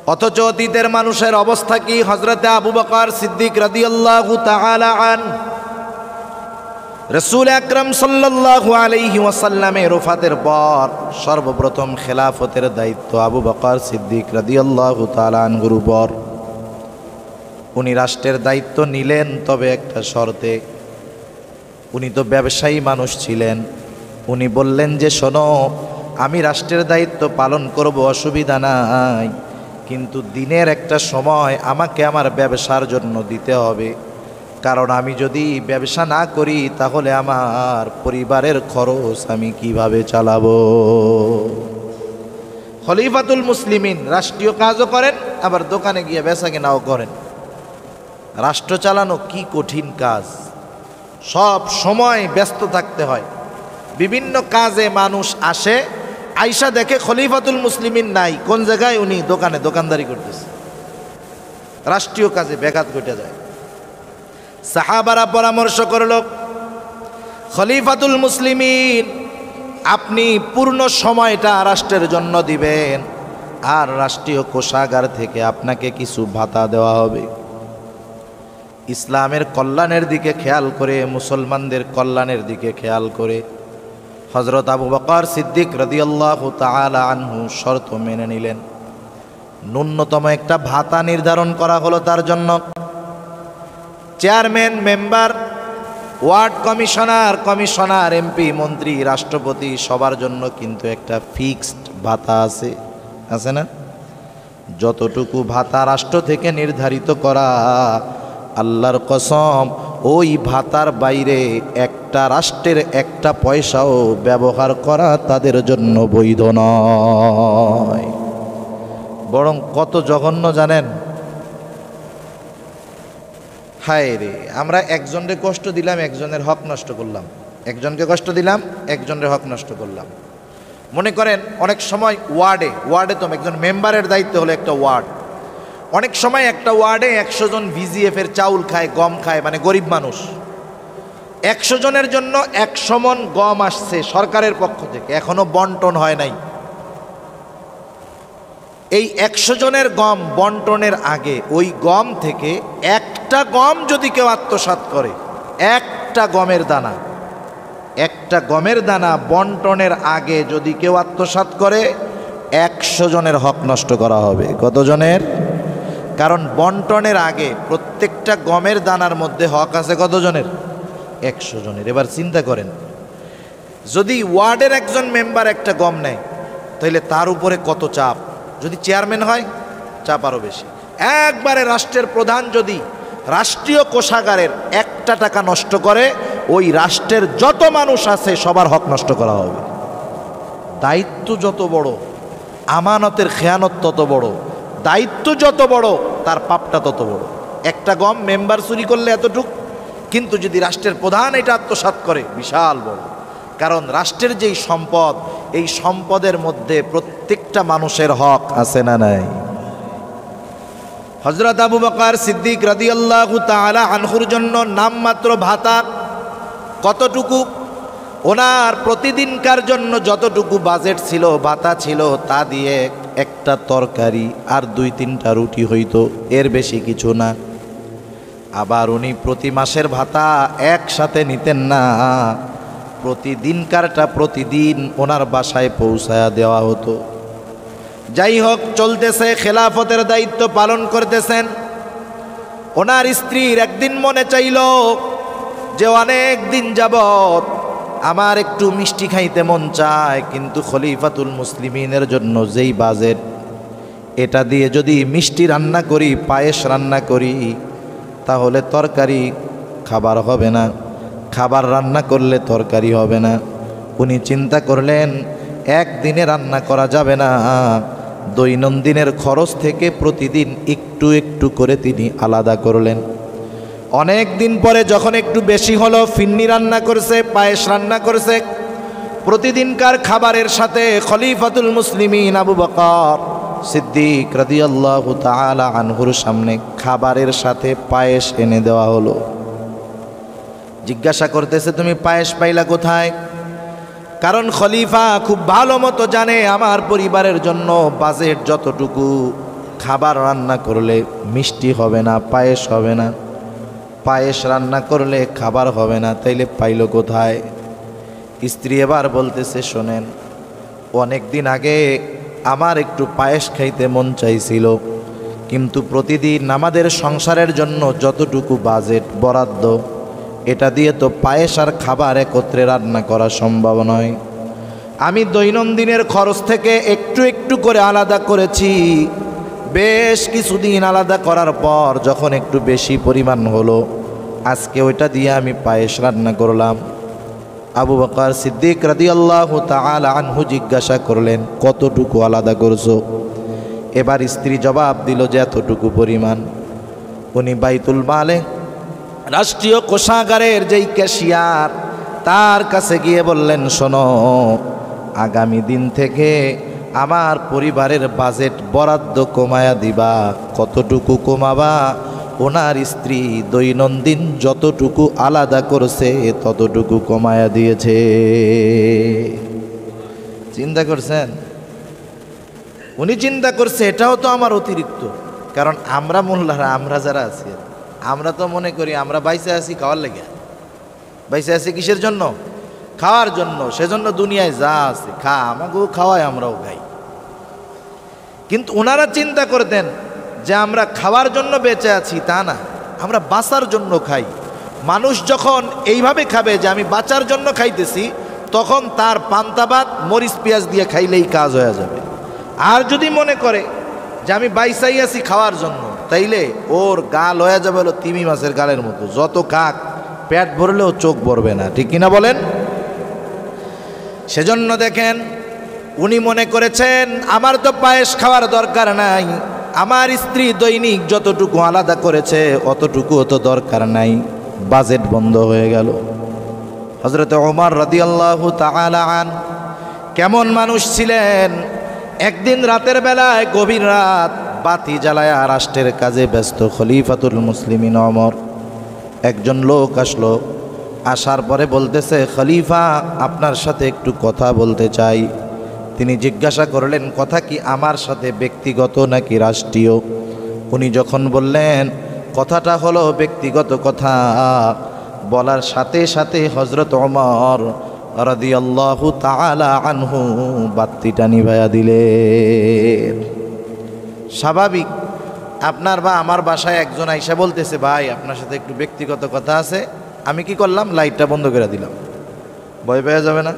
অথচ অতীতের মানুষের অবস্থা কি? হযরতে আবু বকর সিদ্দিক রাদিয়াল্লাহু তাআলা আনহু রাসূল আকরাম সাল্লাল্লাহু আলাইহি ওয়াসাল্লামের ওফাতের পর সর্বপ্রথম খেলাফতের দায়িত্ব আবু বকর সিদ্দিক রাদিয়াল্লাহু তাআলা আনহুর উপর। উনি রাষ্ট্রের দায়িত্ব নিলেন, তবে একটা শর্তে। উনি তো ব্যবসায়ী মানুষ ছিলেন। উনি বললেন যে, শোনো, আমি রাষ্ট্রের দায়িত্ব পালন করব, অসুবিধা নাই, কিন্তু দিনের একটা সময় আমাকে আমার ব্যবসার জন্য দিতে হবে, কারণ আমি যদি ব্যবসা না করি তাহলে আমার পরিবারের খরচ আমি কিভাবে চালাবো। খলিফাতুল মুসলিমিন রাষ্ট্রীয় কাজও করেন, আবার দোকানে গিয়ে বেচা কেনাও করেন। রাষ্ট্র চালানো কি কঠিন কাজ, সব সময় ব্যস্ত থাকতে হয়। বিভিন্ন কাজে মানুষ আসে, আইসা দেখে খলিফাতুল মুসলিমিন নাই, কোন জায়গায়? উনি দোকানে দোকানদারি করতেছে। রাষ্ট্রীয় কাজে ব্যাঘাত ঘটে যায়। সাহাবারা পরামর্শ করল, খলিফাতুল মুসলিমিন, আপনি পূর্ণ সময়টা রাষ্ট্রের জন্য দিবেন, আর রাষ্ট্রীয় কোষাগার থেকে আপনাকে কিছু ভাতা দেওয়া হবে। ইসলামের কল্যাণের দিকে খেয়াল করে, মুসলমানদের কল্যাণের দিকে খেয়াল করে হযরত আবু বকর সিদ্দিক রাদিয়াল্লাহু তাআলা আনহু শর্ত মেনে নিলেন। ন্যূনতম একটা ভাতা নির্ধারণ করা হলো তার জন্য। Chairman, member, ward commissioner, MP, মন্ত্রী, রাষ্ট্রপতি, সবার জন্য কিন্তু একটা ফিক্সড ভাতা আছে না? যতটুকু ভাতা রাষ্ট্র থেকে নির্ধারিত করা, আল্লাহর কসম, ওই ভাতার বাইরে একটা রাষ্ট্রের একটা পয়সাও ব্যবহার করা তাদের জন্য বৈধ নয়। বরং কত জঘন্য জানেন? হায় রে, আমরা একজনকে কষ্ট দিলাম, একজনের হক নষ্ট করলাম। একজনকে কষ্ট দিলাম, একজনের হক নষ্ট করলাম। মনে করেন অনেক সময় ওয়ার্ডে তো একজন মেম্বারের দায়িত্ব হলো একটা ওয়ার্ড। অনেক সময় একটা ওয়ার্ডে 100 জন ভিজিএফের চাউল খায়, গম খায়, মানে গরিব মানুষ। 100 জনের জন্য 100 মণ গম আসছে সরকারের পক্ষ থেকে, এখনো বন্টন হয় নাই। এই 100 জনের গম বন্টনের আগে ওই গম থেকে একটা গম যদি কেউ আত্মসাৎ করে, একটা গমের দানা বন্টনের আগে যদি কেউ আত্মসাৎ করে, 100 জনের হক নষ্ট করা হবে। কত জনের? কারণ বন্টনের আগে প্রত্যেকটা গমের দানার মধ্যে হক আছে কত জনের? 100 জনের। এবার চিন্তা করেন, যদি ওয়ার্ডের একজন মেম্বার একটা গম নেয়, তাহলে তার উপরে কত চাপ। যদি চেয়ারম্যান হয়, চাপ আরও বেশি। একবারে রাষ্ট্রের প্রধান যদি রাষ্ট্রীয় কোষাগারের 1 টাকা নষ্ট করে, ওই রাষ্ট্রের যত মানুষ আছে সবার হক নষ্ট করা হবে। দায়িত্ব যত বড়, আমানতের খেয়ানত তত বড়। দায়িত্ব যত বড়, তার পাপটা তত বড়। একটা গম মেম্বার চুরি করলে এতটুক, কিন্তু যদি রাষ্ট্রের প্রধান এটা আত্মসাৎ করে, বিশাল বড়। কারণ রাষ্ট্রের যেই সম্পদ, এই সম্পদের মধ্যে প্রত্যেকটা মানুষের হক আছে না নাই? হযরত আবু বকর সিদ্দিক রাদিয়াল্লাহু তাআলা আনহুর জন্য নামমাত্র ভাতা কতটুকু? ওনার প্রতিদিনকার জন্য যতটুকু বাজেট ছিল, ভাতা ছিল, তা দিয়ে একটা তরকারি আর 2-3টা রুটি হইতো, এর বেশি কিছু না। আবার উনি প্রতি মাসের ভাতা একসাথে নিতেন না, প্রতিদিনকারটা প্রতিদিন ওনার বাসায় পৌঁছায়া দেওয়া হতো। যাই হোক, চলতেছে, খেলাফতের দায়িত্ব পালন করতেছেন। ওনার স্ত্রীর একদিন মনে চাইল যে অনেক দিন যাবত আমার একটু মিষ্টি খাইতে মন চায়, কিন্তু খলিফাতুল মুসলিমিনের জন্য যেই বাজেট, এটা দিয়ে যদি মিষ্টি রান্না করি, পায়েস রান্না করি, তাহলে তরকারি খাবার হবে না, খাবার রান্না করলে তরকারি হবে না। উনি চিন্তা করলেন, একদিনে রান্না করা যাবে না, দৈনন্দিনের খরচ থেকে প্রতিদিন একটু একটু করে তিনি আলাদা করলেন। অনেক দিন পরে যখন একটু বেশি হলো, ফিন্নি রান্না করছে, পায়েস রান্না করছে। প্রতিদিনকার খাবারের সাথে খলিফাতুল মুসলিমিন আবু বকর সিদ্দিক রাদিয়াল্লাহু তাআলা আনহুর সামনে খাবারের সাথে পায়েস এনে দেওয়া হলো। জিজ্ঞাসা করতেছে, তুমি পায়েস পাইলা কোথায়? কারণ খলিফা খুব ভালো মতো জানে আমার পরিবারের জন্য বাজেট যতটুকু, খাবার রান্না করলে মিষ্টি হবে না, পায়েস হবে না, পায়েস রান্না করলে খাবার হবে না, তাইলে পাইল কোথায়? স্ত্রী এবার বলতেছে, শোনেন, অনেক দিন আগে আমার একটু পায়েস খাইতে মন চাইছিল, কিন্তু প্রতিদিন আমাদের সংসারের জন্য যতটুকু বাজেট বরাদ্দ, এটা দিয়ে তো পায়েস আর খাবার একত্রে রান্না করা সম্ভব নয়। আমি দৈনন্দিনের খরচ থেকে একটু একটু করে আলাদা করেছি। বেশ কিছুদিন আলাদা করার পর যখন একটু বেশি পরিমাণ হলো, আজকে ওইটা দিয়ে আমি পায়েস রান্না করলাম। আবু বকর সিদ্দিক রাদিয়াল্লাহু তাআলা আনহু জিজ্ঞাসা করলেন, কতটুকু আলাদা করছো? এবার স্ত্রী জবাব দিল যে এতটুকু পরিমাণ। উনি বাইতুল মালে রাষ্ট্রীয় কোষাগারের যেই ক্যাশিয়ার, তার কাছে গিয়ে বললেন, শোনো, আগামী দিন থেকে আমার পরিবারের বাজেট বরাদ্দ কমায়া দিবা। কতটুকু কমাবা? ওনার স্ত্রী দৈনন্দিন যতটুকু আলাদা করছে ততটুকু কমায়া দিয়েছে। চিন্তা করছেন? উনি চিন্তা করছে এটাও তো আমার অতিরিক্ত। কারণ আমরা মোল্লারা, আমরা যারা আছি, আমরা তো মনে করি আমরা বাইসে আছি খাওয়ার লেগে। বাইসে আছি কিসের জন্য? খাওয়ার জন্য। সেজন্য দুনিয়ায় যা আছে খা, আমাকেও খাওয়ায়, আমরাও খাই। কিন্তু ওনারা চিন্তা করতেন যে আমরা খাওয়ার জন্য বেঁচে আছি, তা না, আমরা বাঁচার জন্য খাই। মানুষ যখন এইভাবে খাবে যে আমি বাঁচার জন্য খাইতেছি, তখন তার পান্তা ভাত মরিচ পেঁয়াজ দিয়ে খাইলেই কাজ হয়ে যাবে। আর যদি মনে করে যে আমি বাইসাই আছি খাওয়ার জন্য, তাইলে ওর গাল হয়ে যাবে হলো তিমি মাছের গালের মতো, যত খাক পেট ভরলেও চোখ ভরবে না। ঠিক কিনা বলেন? সেজন্য দেখেন, উনি মনে করেছেন আমার তো পায়েস খাওয়ার দরকার নাই, আমার স্ত্রী দৈনিক যতটুকু আলাদা করেছে অতটুকুও তো দরকার নাই। বাজেট বন্ধ হয়ে গেল। হযরত ওমর রাদিয়াল্লাহু তাআলা আন কেমন মানুষ ছিলেন! একদিন রাতের বেলায়, গভীর রাত, বাতি জ্বালায়া রাষ্ট্রের কাজে ব্যস্ত খলিফাতুল মুসলিমিন ওমর, একজন লোক আসলো। আসার পরে বলতেছে, খলিফা, আপনার সাথে একটু কথা বলতে চাই। তিনি জিজ্ঞাসা করলেন, কথা কি আমার সাথে ব্যক্তিগত নাকি রাষ্ট্রীয়? উনি যখন বললেন কথাটা হলো ব্যক্তিগত কথা, বলার সাথে সাথে হযরত ওমর রাদিয়াল্লাহু তাআলা আনহু বাতিটা নিভাইয়া দিলেন। স্বাভাবিক, আপনার বা আমার বাসায় একজন আইসা বলতেছে, ভাই আপনার সাথে একটু ব্যক্তিগত কথা আছে। আমি কি করলাম? লাইটটা বন্ধ করে দিলাম। ভয় পেয়ে যাবে না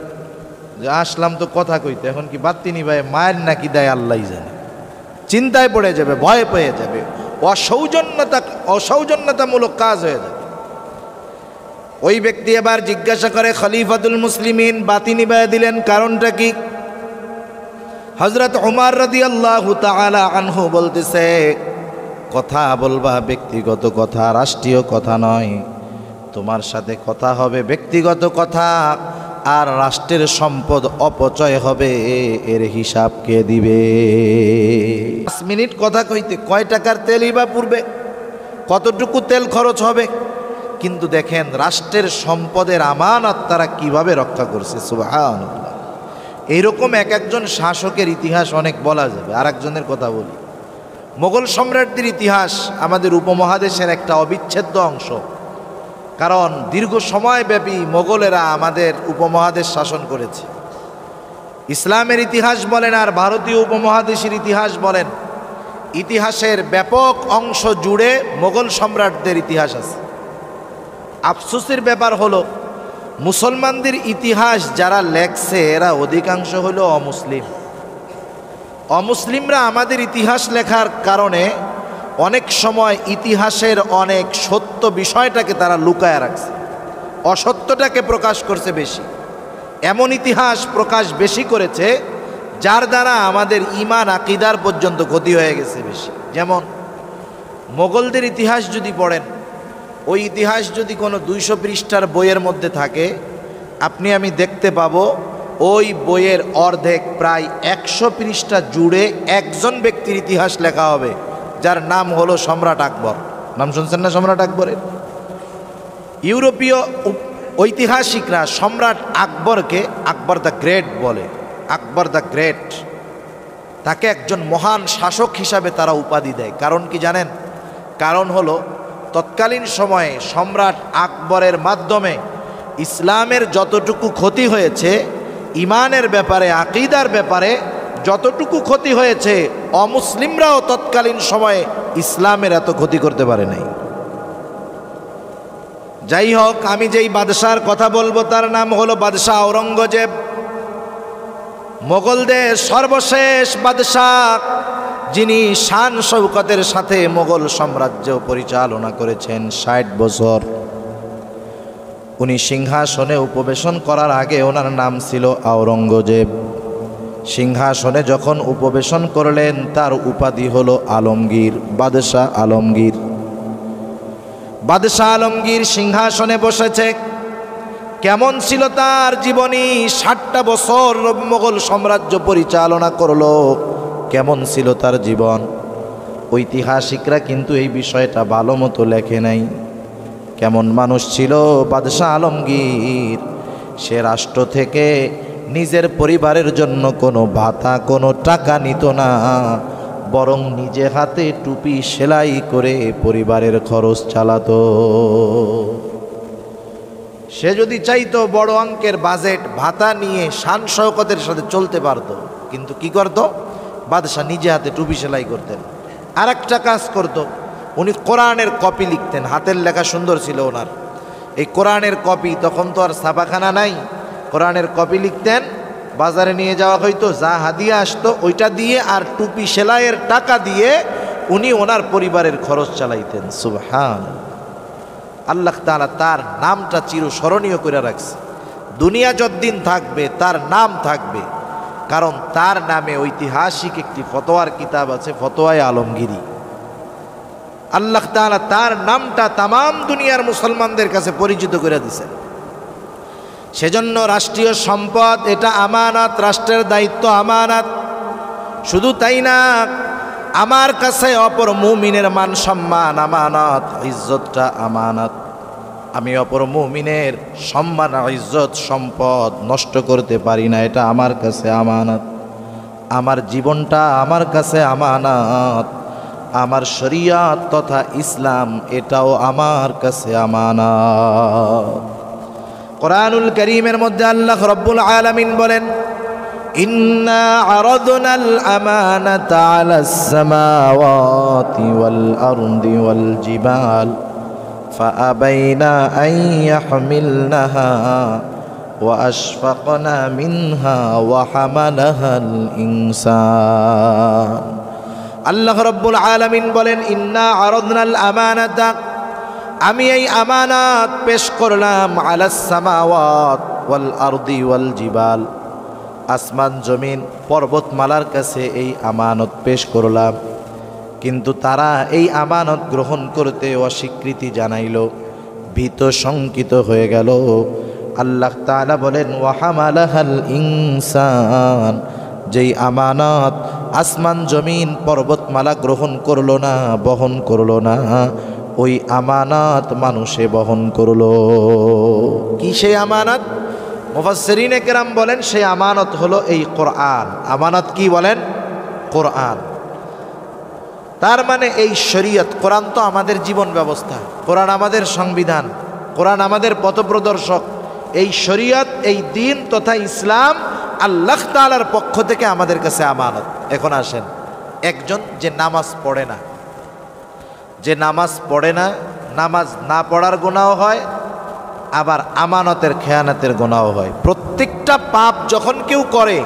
যে আসলাম তো কথা কইতে, এখন কি বাতি নিভাই মায়ের নাকি দেয় আল্লাহই জানে। চিন্তায় পড়ে যাবে, ভয় পেয়ে যাবে, অসৌজন্যতামূলক কাজ হয়ে যাবে। ওই ব্যক্তি এবার জিজ্ঞাসা করে, খলিফাতুল মুসলিমিন বাতি নিভাইয়া দিলেন, কারণটা কি? হযরত ওমর রাদিয়াল্লাহু তাআলা আনহু বলতেছে, কথা বলবা ব্যক্তিগত কথা, রাষ্ট্রীয় কথা নয়। তোমার সাথে কথা হবে ব্যক্তিগত কথা, আর রাষ্ট্রের সম্পদ অপচয় হবে, এর হিসাব কে দিবে? 5 মিনিট কথা কইতে কয় টাকার তেলই বা পুড়বে, কতটুকু তেল খরচ হবে? কিন্তু দেখেন রাষ্ট্রের সম্পদের আমানত তারা কিভাবে রক্ষা করছে। সুবহানাল্লাহ। এইরকম এক একজন শাসকের ইতিহাস অনেক বলা যাবে। আর একজনের কথা বলি, মোগল সম্রাটদের ইতিহাস আমাদের উপমহাদেশের একটা অবিচ্ছেদ্য অংশ। কারণ দীর্ঘ সময়ব্যাপী মোগলেরা আমাদের উপমহাদেশ শাসন করেছে। ইসলামের ইতিহাস বলেন আর ভারতীয় উপমহাদেশের ইতিহাস বলেন, ইতিহাসের ব্যাপক অংশ জুড়ে মোগল সম্রাটদের ইতিহাস আছে। আফসোসের ব্যাপার হলো, মুসলমানদের ইতিহাস যারা লেখছে এরা অধিকাংশ হলো অমুসলিম। অমুসলিমরা আমাদের ইতিহাস লেখার কারণে অনেক সময় ইতিহাসের অনেক সত্য বিষয়টাকে তারা লুকায় রাখছে, অসত্যটাকে প্রকাশ করছে বেশি। এমন ইতিহাস প্রকাশ বেশি করেছে যার দ্বারা আমাদের ঈমান আকীদার পর্যন্ত ক্ষতি হয়ে গেছে বেশি। যেমন মোগলদের ইতিহাস যদি পড়েন, ওই ইতিহাস যদি কোনো 200 পৃষ্ঠার বইয়ের মধ্যে থাকে, আপনি আমি দেখতে পাবো ওই বইয়ের অর্ধেক প্রায় 100 পৃষ্ঠা জুড়ে একজন ব্যক্তির ইতিহাস লেখা হবে, যার নাম হলো সম্রাট আকবর। নাম শুনছেন না সম্রাট আকবরের? ইউরোপীয় ঐতিহাসিকরা সম্রাট আকবরকে আকবর দ্য গ্রেট বলে। আকবর দ্য গ্রেট। তাকে একজন মহান শাসক হিসাবে তারা উপাধি দেয়। কারণ কি জানেন? কারণ হলো তৎকালীন সময়ে সম্রাট আকবরের মাধ্যমে ইসলামের যতটুকু ক্ষতি হয়েছে, ইমানের ব্যাপারে, আকীদার ব্যাপারে যতটুকু ক্ষতি হয়েছে, অমুসলিমরাও তৎকালীন সময়ে ইসলামের এত ক্ষতি করতে পারে নাই। যাই হোক, আমি যেই বাদশার কথা বলবো তার নাম হলো বাদশাহ আওরঙ্গজেব। মোগলদের সর্বশেষ বাদশাহ, যিনি শান শৌকতের সাথে মোগল সাম্রাজ্য পরিচালনা করেছেন 60 বছর। উনি সিংহাসনে উপবেশন করার আগে ওনার নাম ছিল আওরঙ্গজেব। সিংহাসনে যখন উপবেশন করলেন তার উপাধি হলো আলমগীর, বাদশাহ আলমগীর। বাদশাহ আলমগীর সিংহাসনে বসেছে। কেমন ছিল তার জীবনী? 60টা বছর মোগল সাম্রাজ্য পরিচালনা করলো। কেমন ছিল তার জীবন? ঐতিহাসিকরা কিন্তু এই বিষয়টা ভালো মতো লেখে নাই। কেমন মানুষ ছিল বাদশাহ আলমগীর? সে রাষ্ট্র থেকে নিজের পরিবারের জন্য কোনো ভাতা, কোনো টাকা নিত না, বরং নিজে হাতে টুপি সেলাই করে পরিবারের খরচ চালাতো। সে যদি চাইতো বড় অঙ্কের বাজেট ভাতা নিয়ে শান শওকতের সাথে চলতে পারতো, কিন্তু কি করত? বাদশাহ নিজে হাতে টুপি সেলাই করতেন। আর একটা কাজ করত, উনি কোরআনের কপি লিখতেন। হাতের লেখা সুন্দর ছিল ওনার। এই কোরআনের কপি, তখন তো আর ছাপাখানা নাই, কোরআনের কপি লিখতেন, বাজারে নিয়ে যাওয়া হইতো, যা হাদিয়া আসতো ওইটা দিয়ে আর টুপি সেলাইয়ের টাকা দিয়ে উনি ওনার পরিবারের খরচ চালাইতেন। সুবহান আল্লাহ তাআলা তার নামটা চিরস্মরণীয় করে রাখছে। দুনিয়া যতদিন থাকবে তার নাম থাকবে, কারণ তার নামে ঐতিহাসিক একটি ফতোয়ার কিতাব আছে, ফতোয়ায়ে আলমগীরি। আল্লাহ তাআলা তার নামটা তামাম দুনিয়ার মুসলমানদের কাছে পরিচিত করে দিয়েছেন। সেজন্য রাষ্ট্রীয় সম্পদ এটা আমানত, রাষ্ট্রের দায়িত্ব আমানত। শুধু তাই না, আমার কাছে অপর মুমিনের মান সম্মান আমানত, ইজ্জতটা আমানত। আমি অপর মুমিনের সম্মান, ইজ্জত, সম্পদ নষ্ট করতে পারি না, এটা আমার কাছে আমানত। আমার জীবনটা আমার কাছে আমানত। আমার শরিয়ত তথা ইসলাম এটাও আমার কাছে আমানত। কোরআনুল কারীমের মধ্যে আল্লাহ রাব্বুল আলামিন বলেন, ইন্না আরাদনাল আমানাতা আলাস সামাওয়াতি ওয়াল আরদি ওয়াল জিবাল ফাআবাইনা আন ইয়াহমিলনাহা ওয়া আশফাকনা মিনহা ওয়া হামালাহাল ইনসান। আল্লাহ রাব্বুল আলামিন বলেন, ইন্না আরাদনাল আমানাতা, আমি এই আমানত পেশ করলাম, আলাস সামাওয়াত ওয়াল আরদি ওয়াল জিবাল, আসমান জমিন পর্বতমালার কাছে এই আমানত পেশ করলাম। কিন্তু তারা এই আমানত গ্রহণ করতে অস্বীকৃতি জানাইল, ভীত শঙ্কিত হয়ে গেল। আল্লাহ তাআলা বলেন, ওয়া হামালাহাল ইনসান, যেই আমানত আসমান জমিন পর্বতমালা গ্রহণ করলো না, বহন করলো না, ওই আমানত মানুষে বহন করলো। কি সেই আমানত? মুফাসসিরিনে কেরাম বলেন সেই আমানত হলো এই কোরআন। আমানত কি বলেন? কোরআন। তার মানে এই শরীয়ত, কোরআন তো আমাদের জীবন ব্যবস্থা, কোরআন আমাদের সংবিধান, কোরআন আমাদের পথপ্রদর্শক। এই শরীয়ত, এই দিন তথা ইসলাম আল্লাহ তাআলার পক্ষ থেকে আমাদের কাছে আমানত। এখন আসেন, একজন যে নামাজ পড়ে না, যে নামাজ পড়ে না, নামাজ না পড়ার গুনাহ হয়, আবার আমানতের খেয়ানতের গুনাহ হয়। প্রত্যেকটা পাপ যখন কেউ করে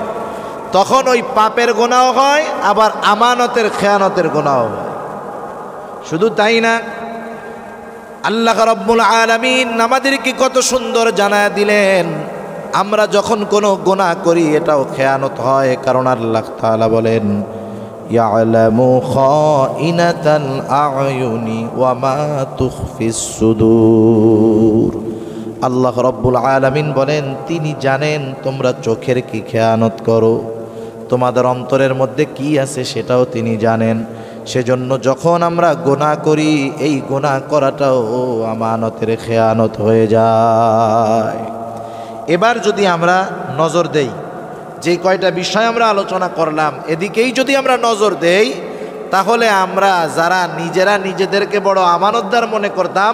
তখন ওই পাপের গুনাহ হয়, আবার আমানতের খেয়ানতের গুনাহ হয়। শুধু তাই না, আল্লাহ রাব্বুল আলামিন আমাদেরকে কত সুন্দর জানায়া দিলেন, আমরা যখন কোনো গুনাহ করি এটাও খেয়ানত হয়। কারণ আল্লাহ তাআলা বলেন, ইয়ালামু খাইনাতাল আয়ুনি ওয়া মা তুখফিস সুদূর। আল্লাহ রাব্বুল আলামিন বলেন, তিনি জানেন তোমরা চোখের কি খেয়ানত করো, তোমাদের অন্তরের মধ্যে কি আছে সেটাও তিনি জানেন। সেজন্য যখন আমরা গুনাহ করি, এই গুনাহ করাটাও আমানতের খেয়ানত হয়ে যায়। এবার যদি আমরা নজর দেই যে কয়টা বিষয় আমরা আলোচনা করলাম এদিকেই যদি আমরা নজর দেই, তাহলে আমরা যারা নিজেরা নিজেদেরকে বড় আমানতদার মনে করতাম,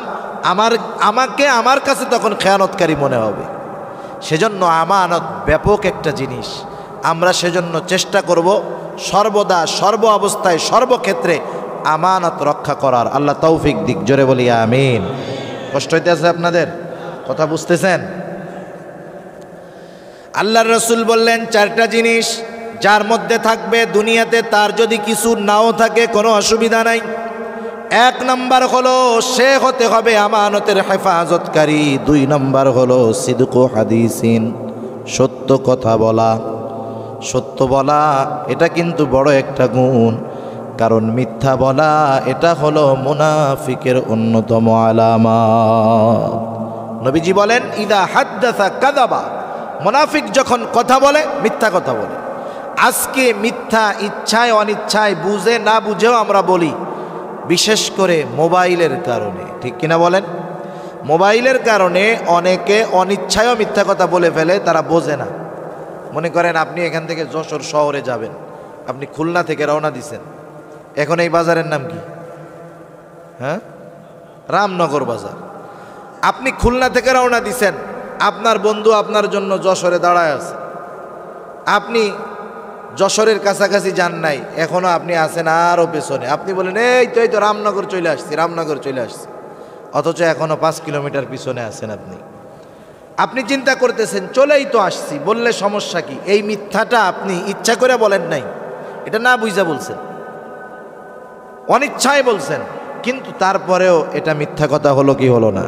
আমাকে আমার কাছে তখন খেয়ানতকারী মনে হবে। সেজন্য আমানত ব্যাপক একটা জিনিস। আমরা সেজন্য চেষ্টা করব সর্বদা, সর্ব অবস্থায়, সর্বক্ষেত্রে আমানত রক্ষা করার। আল্লাহ তৌফিক দিক। জোরে বলি আমিন। কষ্ট হইতে আছে আপনাদের? কথা বুঝতেছেন? আল্লাহর রাসূল বললেন 4টা জিনিস যার মধ্যে থাকবে দুনিয়াতে তার যদি কিছু নাও থাকে কোনো অসুবিধা নাই। 1 নম্বর হলো সে হতে হবে আমানতের হেফাজতকারী। 2 নম্বর হলো সিদকু হাদিসিন, সত্য কথা বলা। সত্য বলা এটা কিন্তু বড় একটা গুণ, কারণ মিথ্যা বলা এটা হলো মুনাফিকের অন্যতম আলামত। নবীজি বলেন ইদা হাদ্দাসা কাযাবা, মুনাফিক যখন কথা বলে মিথ্যা কথা বলে। আজকে মিথ্যা ইচ্ছায় অনিচ্ছায়, বুঝে না বুঝেও আমরা বলি, বিশেষ করে মোবাইলের কারণে। ঠিক কিনা বলেন? মোবাইলের কারণে অনেকে অনিচ্ছায়ও মিথ্যা কথা বলে ফেলে, তারা বোঝে না। মনে করেন আপনি এখান থেকে যশোর শহরে যাবেন, আপনি খুলনা থেকে রওনা দিছেন। এখন এই বাজারের নাম কি? হ্যাঁ, রামনগর বাজার। আপনি খুলনা থেকে রওনা দিছেন, আপনার বন্ধু আপনার জন্য যশোরে দাঁড়ায় আছে। আপনি যশোরের কাছাকাছি যান নাই, এখনো আপনি আছেন আরও পেছনে। আপনি বলেন এই তো রামনগর চলে আসছি, রামনগর চলে আসছি, অথচ এখনো 5 কিলোমিটার পিছনে আছেন। আপনি চিন্তা করতেছেন চলেই তো আসছি, বললে সমস্যা কি? এই মিথ্যাটা আপনি ইচ্ছা করে বলেন নাই, এটা না বুঝা বলছেন, অনিচ্ছায় বলছেন, কিন্তু তারপরেও এটা মিথ্যা কথা হলো কি হলো না?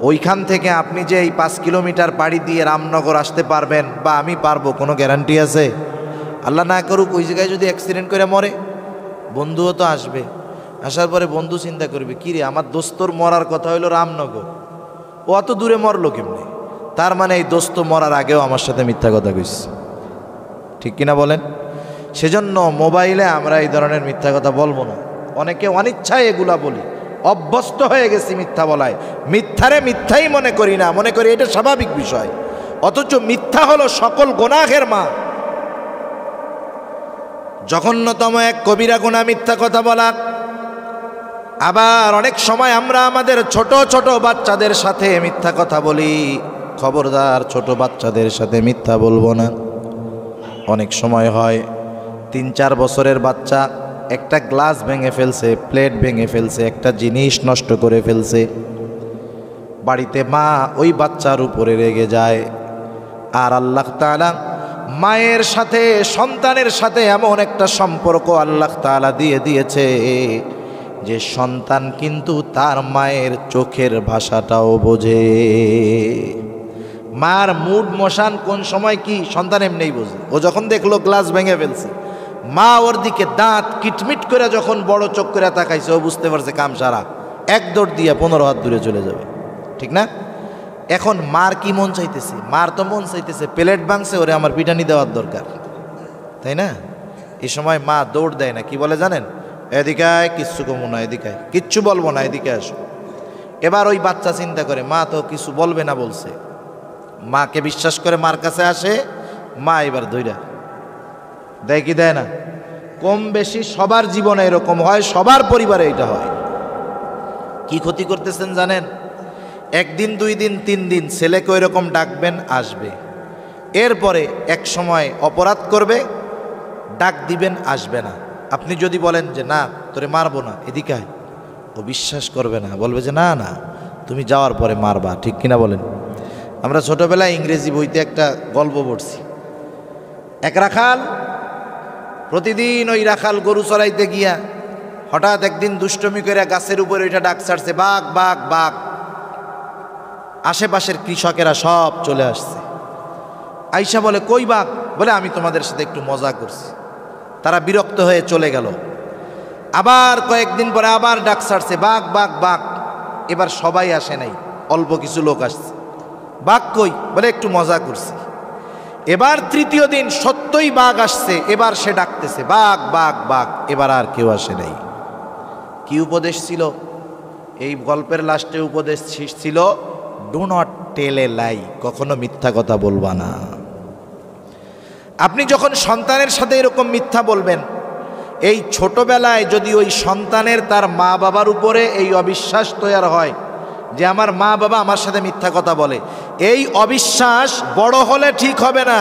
ওইখান থেকে আপনি যে এই 5 কিলোমিটার পাড়ি দিয়ে রামনগর আসতে পারবেন বা আমি পারবো, কোনো গ্যারান্টি আছে? আল্লাহ না করুক ওই জায়গায় যদি অ্যাক্সিডেন্ট করে মরে, বন্ধুও তো আসবে। আসার পরে বন্ধু চিন্তা করবে, কিরে আমার দোস্তর মরার কথা হইলো রামনগর, ও অত দূরে মরলো কেমনে? তার মানে এই দোস্ত মরার আগেও আমার সাথে মিথ্যা কথা কইছে। ঠিক কিনা বলেন? সেজন্য মোবাইলে আমরা এই ধরনের মিথ্যা কথা বলবো না। অনেকে অনিচ্ছায় এগুলা বলি, অভ্যস্ত হয়ে গেছি মিথ্যা বলায়। মিথ্যারে মিথ্যাই মনে করি না, মনে করি এটা স্বাভাবিক বিষয়, অথচ মিথ্যা হলো সকল গুনাহের মা। জঘন্যতম এক কবিরা গুনাহ মিথ্যা কথা বলা। আবার অনেক সময় আমরা আমাদের ছোট ছোট বাচ্চাদের সাথে মিথ্যা কথা বলি। খবরদার, ছোট বাচ্চাদের সাথে মিথ্যা বলবো না। অনেক সময় হয় 3-4 বছরের বাচ্চা একটা গ্লাস ভেঙে ফেলছে, প্লেট ভেঙে ফেলছে, একটা জিনিস নষ্ট করে ফেলছে। বাড়িতে মা ওই বাচ্চার উপরে রেগে যায়। আর আল্লাহ তাআলা মায়ের সাথে সন্তানের সাথে এমন একটা সম্পর্ক আল্লাহ তাআলা দিয়ে দিয়েছে যে সন্তান কিন্তু তার মায়ের চোখের ভাষাটাও বোঝে। মার মুড মশান কোন সময় কি সন্তান এমনিই বোঝে। ও যখন দেখলো গ্লাস ভেঙে ফেলছে, মা ওর দিকে দাঁত কিটমিট করে যখন বড় চোখ করে তাকাইছে, ও বুঝতে পারছে কাম সারা, 1 দৌড় দিয়ে 15 হাত দূরে চলে যাবে। ঠিক না? এখন মার কি মন চাইতেছে? মার তো মন চাইতেছে প্লেট ভাঙছে, ওরে আমার পিটানি দেওয়ার দরকার, তাই না? এই সময় মা দৌড় দেয় না, কি বলে জানেন? এদিকে আয়, কিচ্ছু কমু না, এদিকে আয়, কিচ্ছু বলবো না, এদিকে আসো। এবার ওই বাচ্চা চিন্তা করে মা তো কিছু বলবে না বলছে, মাকে বিশ্বাস করে মার কাছে আসে। মা এবার ধইরা দেয় কি দেয় না? কম বেশি সবার জীবনে এরকম হয়, সবার পরিবারে এটা হয়। কি ক্ষতি করতেছেন জানেন? 1 দিন 2 দিন 3 দিন ছেলেকে ওই রকম ডাকবেন, আসবে। এরপরে এক সময় অপরাধ করবে, ডাক দিবেন, আসবে না। আপনি যদি বলেন যে না তোরে মারবো না, এদিকে আয়, ও বিশ্বাস করবে না, বলবে যে না না তুমি যাওয়ার পরে মারবা। ঠিক কিনা বলেন? আমরা ছোটবেলায় ইংরেজি বইতে একটা গল্প পড়ছি। এক রাখাল প্রতিদিন ওই রাখাল গরু চড়াইতে গিয়া হঠাৎ একদিন দুষ্টমি করে গাছের উপরে ওইটা ডাক ছাড়ছে, বাঘ বাঘ বাঘ। আশেপাশের কৃষকেরা সব চলে আসছে। আইসা বলে কই বাঘ? বলে আমি তোমাদের সাথে একটু মজা করছি। তারা বিরক্ত হয়ে চলে গেল। আবার কয়েকদিন পরে আবার ডাক ছাড়ছে, বাঘ বাঘ বাঘ। এবার সবাই আসে নাই, অল্প কিছু লোক আসছে। বাঘ কই? বলে একটু মজা করছি। এবার 3য় দিন সত্যই বাঘ আসছে। এবার সে ডাকতেছে বাঘ বাঘ বাঘ। এবার আর কেউ আসে নাই। কি উপদেশ ছিল? এই গল্পের লাস্টে উপদেশ ছিল ডু নট টেল এ লাই, কখনো মিথ্যা কথা বলবা না। আপনি যখন সন্তানের সাথে এরকম মিথ্যা বলবেন, এই ছোটবেলায় যদি ওই সন্তানের তার মা বাবার উপরে এই অবিশ্বাস তৈরি হয় যে আমার মা বাবা আমার সাথে মিথ্যা কথা বলে, এই অবিশ্বাস বড় হলে ঠিক হবে না,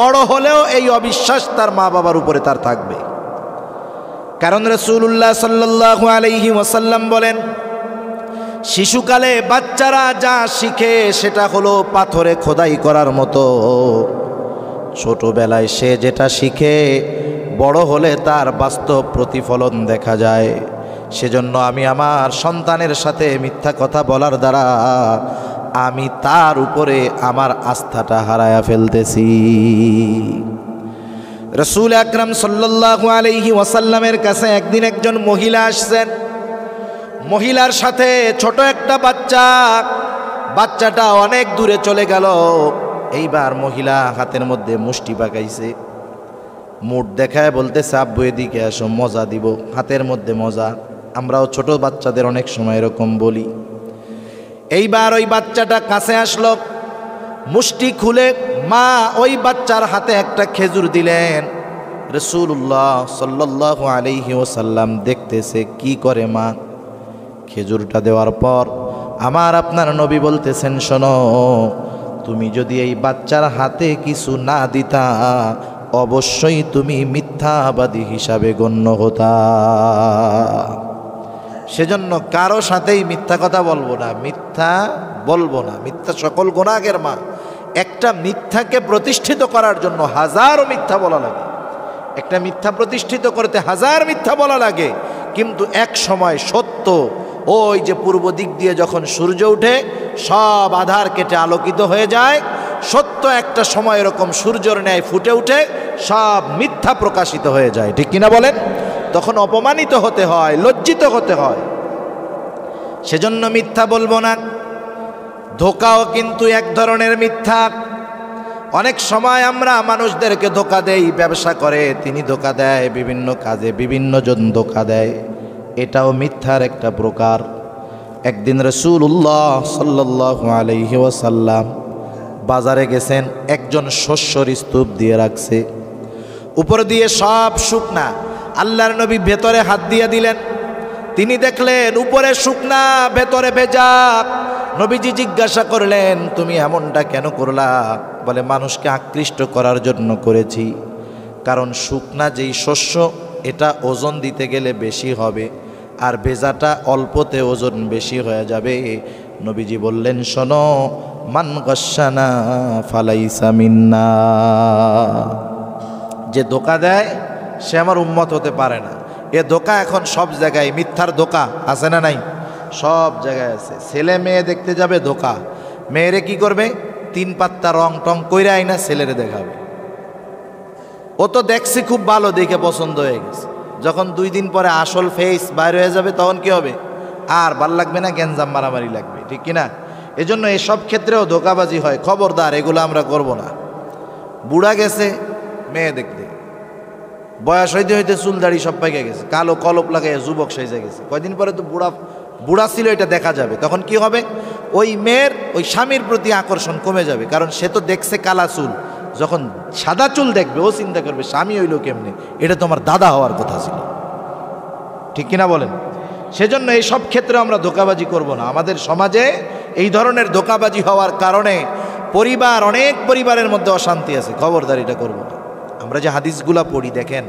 বড় হলেও এই অবিশ্বাস তার মা বাবার উপরে তার থাকবে। কারণ রাসূলুল্লাহ সাল্লাল্লাহু আলাইহি ওয়াসাল্লাম বলেন, শিশুকালে বাচ্চারা যা শিখে সেটা হলো পাথরে খোদাই করার মতো। ছোটবেলায় সে যেটা শিখে বড় হলে তার বাস্তব প্রতিফলন দেখা যায়। সেজন্য আমি আমার সন্তানের সাথে মিথ্যা কথা বলার দ্বারা আমি তার উপরে আমার আস্থাটা হারায়া ফেলতেছি। রাসূল আকরাম সাল্লাল্লাহু আলাইহি ওয়াসাল্লামের কাছে একদিন একজন মহিলা আসছেন। মহিলার সাথে ছোট একটা বাচ্চা, বাচ্চাটা অনেক দূরে চলে গেল। এইবার মহিলা হাতের মধ্যে মুষ্টি পাকাইছে, মুঠ দেখায় বলতেছে, আব্বু এদিকে আসো, মজা দিব, হাতের মধ্যে মজা। আমরাও ছোট বাচ্চাদের অনেক সময় এরকম বলি। এইবার ওই বাচ্চাটা কাছে আসলো, মুষ্টি খুলে মা ওই বাচ্চার হাতে একটা খেজুর দিলেন। রাসূলুল্লাহ সাল্লাল্লাহু আলাইহি ওয়াসাল্লাম দেখতেছে কি করে মা। খেজুরটা দেওয়ার পর আমার আপনার নবী বলতেছেন, শোনো, তুমি যদি এই বাচ্চার হাতে কিছু না দিতা অবশ্যই তুমি মিথ্যাবাদী হিসাবে গণ্য হতা। সেজন্য কারো সাথেই মিথ্যা কথা বলবো না, মিথ্যা বলবো না। মিথ্যা সকল গুনাহের মা। একটা মিথ্যাকে প্রতিষ্ঠিত করার জন্য হাজারো মিথ্যা বলা লাগে, একটা মিথ্যা প্রতিষ্ঠিত করতে হাজার মিথ্যা বলা লাগে। কিন্তু এক সময় সত্য ওই যে পূর্ব দিক দিয়ে যখন সূর্য ওঠে সব আধার কেটে আলোকিত হয়ে যায়, সত্য একটা সময় এরকম সূর্যের ন্যায় ফুটে উঠে সব মিথ্যা প্রকাশিত হয়ে যায়। ঠিক কিনা বলেন? তখন অপমানিত হতে হয়, লজ্জিত হতে হয়। সেজন্য মিথ্যা বলবো না। ধোকাও কিন্তু এক ধরনের মিথ্যা। অনেক সময় আমরা মানুষদেরকে ধোকা দেই, ব্যবসা করে তিনি ধোকা দেয়, বিভিন্ন কাজে বিভিন্ন জন ধোকা দেয়, এটাও মিথ্যার একটা প্রকার। একদিন রাসূলুল্লাহ সাল্লাল্লাহু আলাইহি ওয়াসাল্লাম বাজারে গেছেন, একজন শস্যর স্তূপ দিয়ে রাখছে, উপর দিয়ে সব শুকনা। আল্লাহর নবী ভেতরে হাত দিয়ে দিলেন, তিনি দেখলেন উপরে শুকনা ভেতরে ভেজা। নবীজি জিজ্ঞাসা করলেন, তুমি এমনটা কেন করলা? বলে, মানুষকে আকৃষ্ট করার জন্য করেছি। কারণ শুকনা যেই শস্য এটা ওজন দিতে গেলে বেশি হবে, আর ভেজাটা অল্পতে ওজন বেশি হয়ে যাবে। নবীজি বললেন, শোনো, মান গাশশানা ফালাইসা মিন্না। যে ধোকা দেয় সে আমার উম্মত হতে পারে না। এ ধোকা এখন সব জায়গায়, মিথ্যার ধোকা আছে না নাই? সব জায়গায় আছে। ছেলে মেয়ে দেখতে যাবে ধোকা, মেয়েরে কি করবে? 3 পাত্তা রং টং কইরা আইনা ছেলেরে দেখাবে। ও তো দেখছি খুব ভালো, দেখে পছন্দ হয়ে গেছে। যখন 2 দিন পরে আসল ফেস বাইরে হয়ে যাবে তখন কি হবে? আর ভাল লাগবে না, গ্যাঞ্জাম মারামারি লাগবে। ঠিক কিনা? এজন্য এসব ক্ষেত্রেও ধোকাবাজি হয়। খবরদার, এগুলো আমরা করব না। বুড়া গেছে মেয়ে দেখতে, বয়স হইতে হইতে চুল দাড়ি সব পাইকে গেছে, কালো কলপ লাগাইয়া যুবক সেজে গেছে। কয়দিন পরে তো বুড়া ছিল, এটা দেখা যাবে। তখন কি হবে? ওই মেয়ের ওই স্বামীর প্রতি আকর্ষণ কমে যাবে, কারণ সে তো দেখছে কালা চুল। যখন সাদা চুল দেখবে ও চিন্তা করবে স্বামী হইল কেমনে, এটা তোমার দাদা হওয়ার কথা ছিল। ঠিক কিনা বলেন? সেজন্য এই সব ক্ষেত্রে আমরা ধোকাবাজি করব না। আমাদের সমাজে এই ধরনের ধোকাবাজি হওয়ার কারণে পরিবার, অনেক পরিবারের মধ্যে অশান্তি আছে। খবরদার, এটা করব না। আমরা যে হাদিসগুলা পড়ি, দেখেন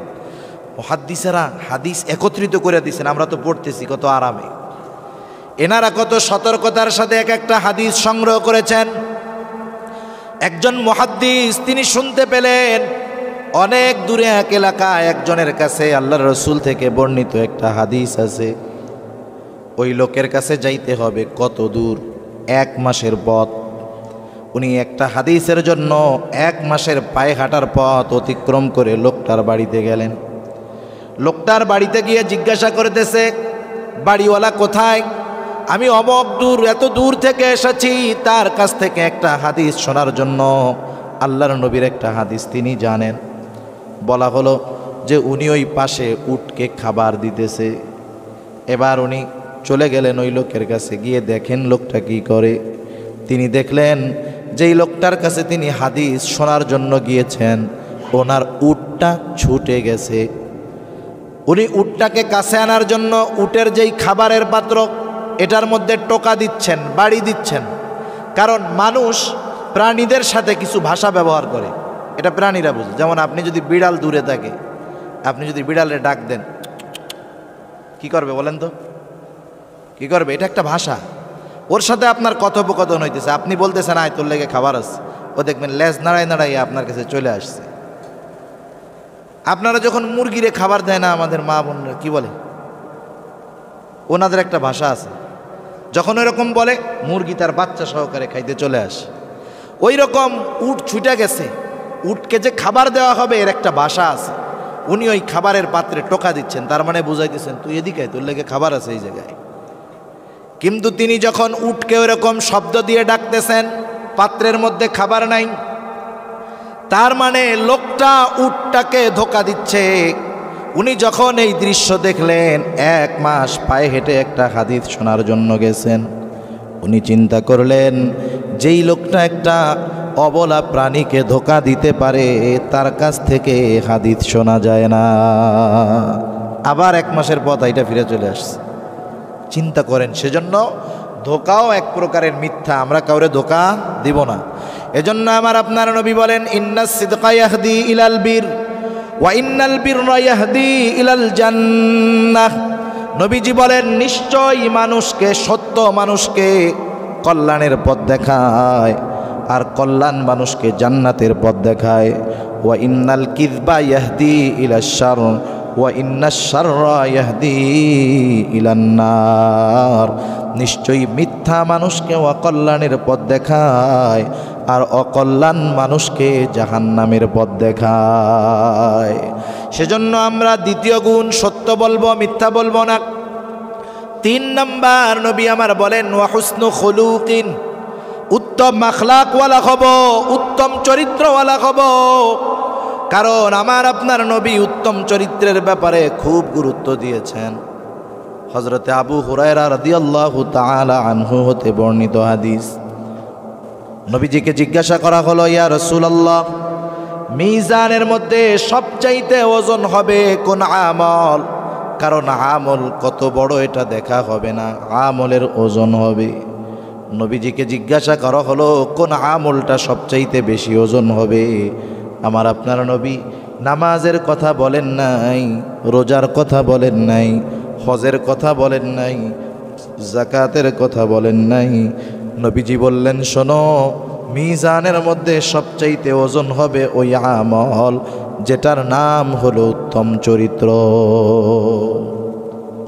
মুহাদ্দিসেরা হাদিস একত্রিত করে দিয়েছেন, আমরা তো পড়তেছি কত আরামে। এনারা কত সতর্কতার সাথে এক একটা হাদিস সংগ্রহ করেছেন। একজন মুহাদ্দিস তিনি শুনতে পেলেন অনেক দূরে এক এলাকায় একজনের কাছে আল্লাহর রাসূল থেকে বর্ণিত একটা হাদিস আছে। ওই লোকের কাছে যাইতে হবে কত দূর? 1 মাসের পথ। উনি একটা হাদিসের জন্য 1 মাসের পায়ে হাঁটার পথ অতিক্রম করে লোকটার বাড়িতে গেলেন। লোকটার বাড়িতে গিয়ে জিজ্ঞাসা করতেছে, বাড়িওয়ালা কোথায়? আমি অমক দূর, এত দূর থেকে এসেছি তার কাছ থেকে একটা হাদিস শোনার জন্য। আল্লাহর নবীর একটা হাদিস তিনি জানেন। বলা হলো যে উনি ওই পাশে উটকে খাবার দিতেছে। এবার উনি চলে গেলেন ওই লোকের কাছে, গিয়ে দেখেন লোকটা কি করে। তিনি দেখলেন যেই লোকটার কাছে তিনি হাদিস শোনার জন্য গিয়েছেন ওনার উটটা ছুটে গেছে। উনি উটটাকে কাছে আনার জন্য উটের যেই খাবারের পাত্র এটার মধ্যে টোকা দিচ্ছেন, বাড়ি দিচ্ছেন। কারণ মানুষ প্রাণীদের সাথে কিছু ভাষা ব্যবহার করে, এটা প্রাণীরা বুঝে। যেমন আপনি যদি বিড়াল দূরে থাকে, আপনি যদি বিড়ালে ডাক দেন, কি করবে বলেন তো? কি করবে? এটা একটা ভাষা। ওর সাথে আপনার কথোপকথন হইতেছে, আপনি বলতেছেন আয় তোর লেগে খাবার আছে, ও দেখবেন লেজ নাড়াই নাড়াই আপনার কাছে চলে আসছে। আপনারা যখন মুরগিরে খাবার দেয় না আমাদের মা বোনরা, কি বলে? ওনাদের একটা ভাষা আছে, যখন এরকম বলে মুরগি তার বাচ্চা সহকারে খাইতে চলে আসে। ওই রকম উট ছুটে গেছে, উটকে যে খাবার দেওয়া হবে এর একটা ভাষা আছে। উনি ওই খাবারের পাত্রে টোকা দিচ্ছেন, তার মানে বুঝাইতেছেন তুই এদিকে, তোর লেগে খাবার আছে এই জায়গায়। কিন্তু তিনি যখন উটকে ওরকম শব্দ দিয়ে ডাকতেছেন, পাত্রের মধ্যে খাবার নাই, তার মানে লোকটা উটটাকে ধোকা দিচ্ছে। উনি যখন এই দৃশ্য দেখলেন, 1 মাস পায়ে হেঁটে একটা হাদিস শোনার জন্য গেছেন। উনি চিন্তা করলেন যেই লোকটা একটা অবলা প্রাণীকে ধোকা দিতে পারে তার কাছ থেকে হাদিস শোনা যায় না। আবার 1 মাসের পথ এটা ফিরে চলে আসছে। চিন্তা করেন, সেজন্য ধোকাও এক প্রকারের মিথ্যা, আমরা কাউরে ধোকা দিব না। এজন্য আমার আপনার নবী বলেন ইন্নাস সিদকা ইয়াহদি ইলাল বীর ওয়া ইন্নাল বিররা ইয়াহদি ইলাল জান্নাহ। নবীজি বলেন নিশ্চয়ই মানুষকে, সত্য মানুষকে কল্যাণের পথ দেখায়, আর কল্যাণ মানুষকে জান্নাতের পথ দেখায়। ওয়া ইন্নাল কিযবা ইয়াহদি ইলাশ শার ওয়া ইন্নাশ শাররা ইয়াহদি ইলান নার। নিশ্চয়ই মিথ্যা মানুষকে অকল্যাণের পথ দেখায়, আর অকল্যাণ মানুষকে জাহান্নামের পথ দেখায়। সেজন্য আমরা দ্বিতীয় গুণ সত্য বলবো, মিথ্যা বলবো না। 3 নাম্বার নবী আমার বলেন ওয়া হুসনু খুলুকিন, উত্তম আখলাকওয়ালা হব, উত্তম চরিত্রওয়ালা হব। কারণ আমার আপনার নবী উত্তম চরিত্রের ব্যাপারে খুব গুরুত্ব দিয়েছেন। হযরতে আবু হুরায়রা রাদিয়াল্লাহু তাআলা আনহু হতে বর্ণিত হাদিস, নবীজিকে জিজ্ঞাসা করা হলো ইয়া রাসূলুল্লাহ, মিজানের মধ্যে সবচাইতে ওজন হবে কোন আমল? কারণ আমল কত বড় এটা দেখা হবে না, আমলের ওজন হবে। নবীজিকে জিজ্ঞাসা করা হলো কোন আমলটা সবচাইতে বেশি ওজন হবে? আমার আপনার নবী নামাজের কথা বলেন নাই, রোজার কথা বলেন নাই, হজের কথা বলেন নাই, যাকাতের কথা বলেন নাই। নবীজি বললেন শোনো, মিজানের মধ্যে সবচাইতে ওজন হবে ওই আমল যেটার নাম হলো উত্তম চরিত্র,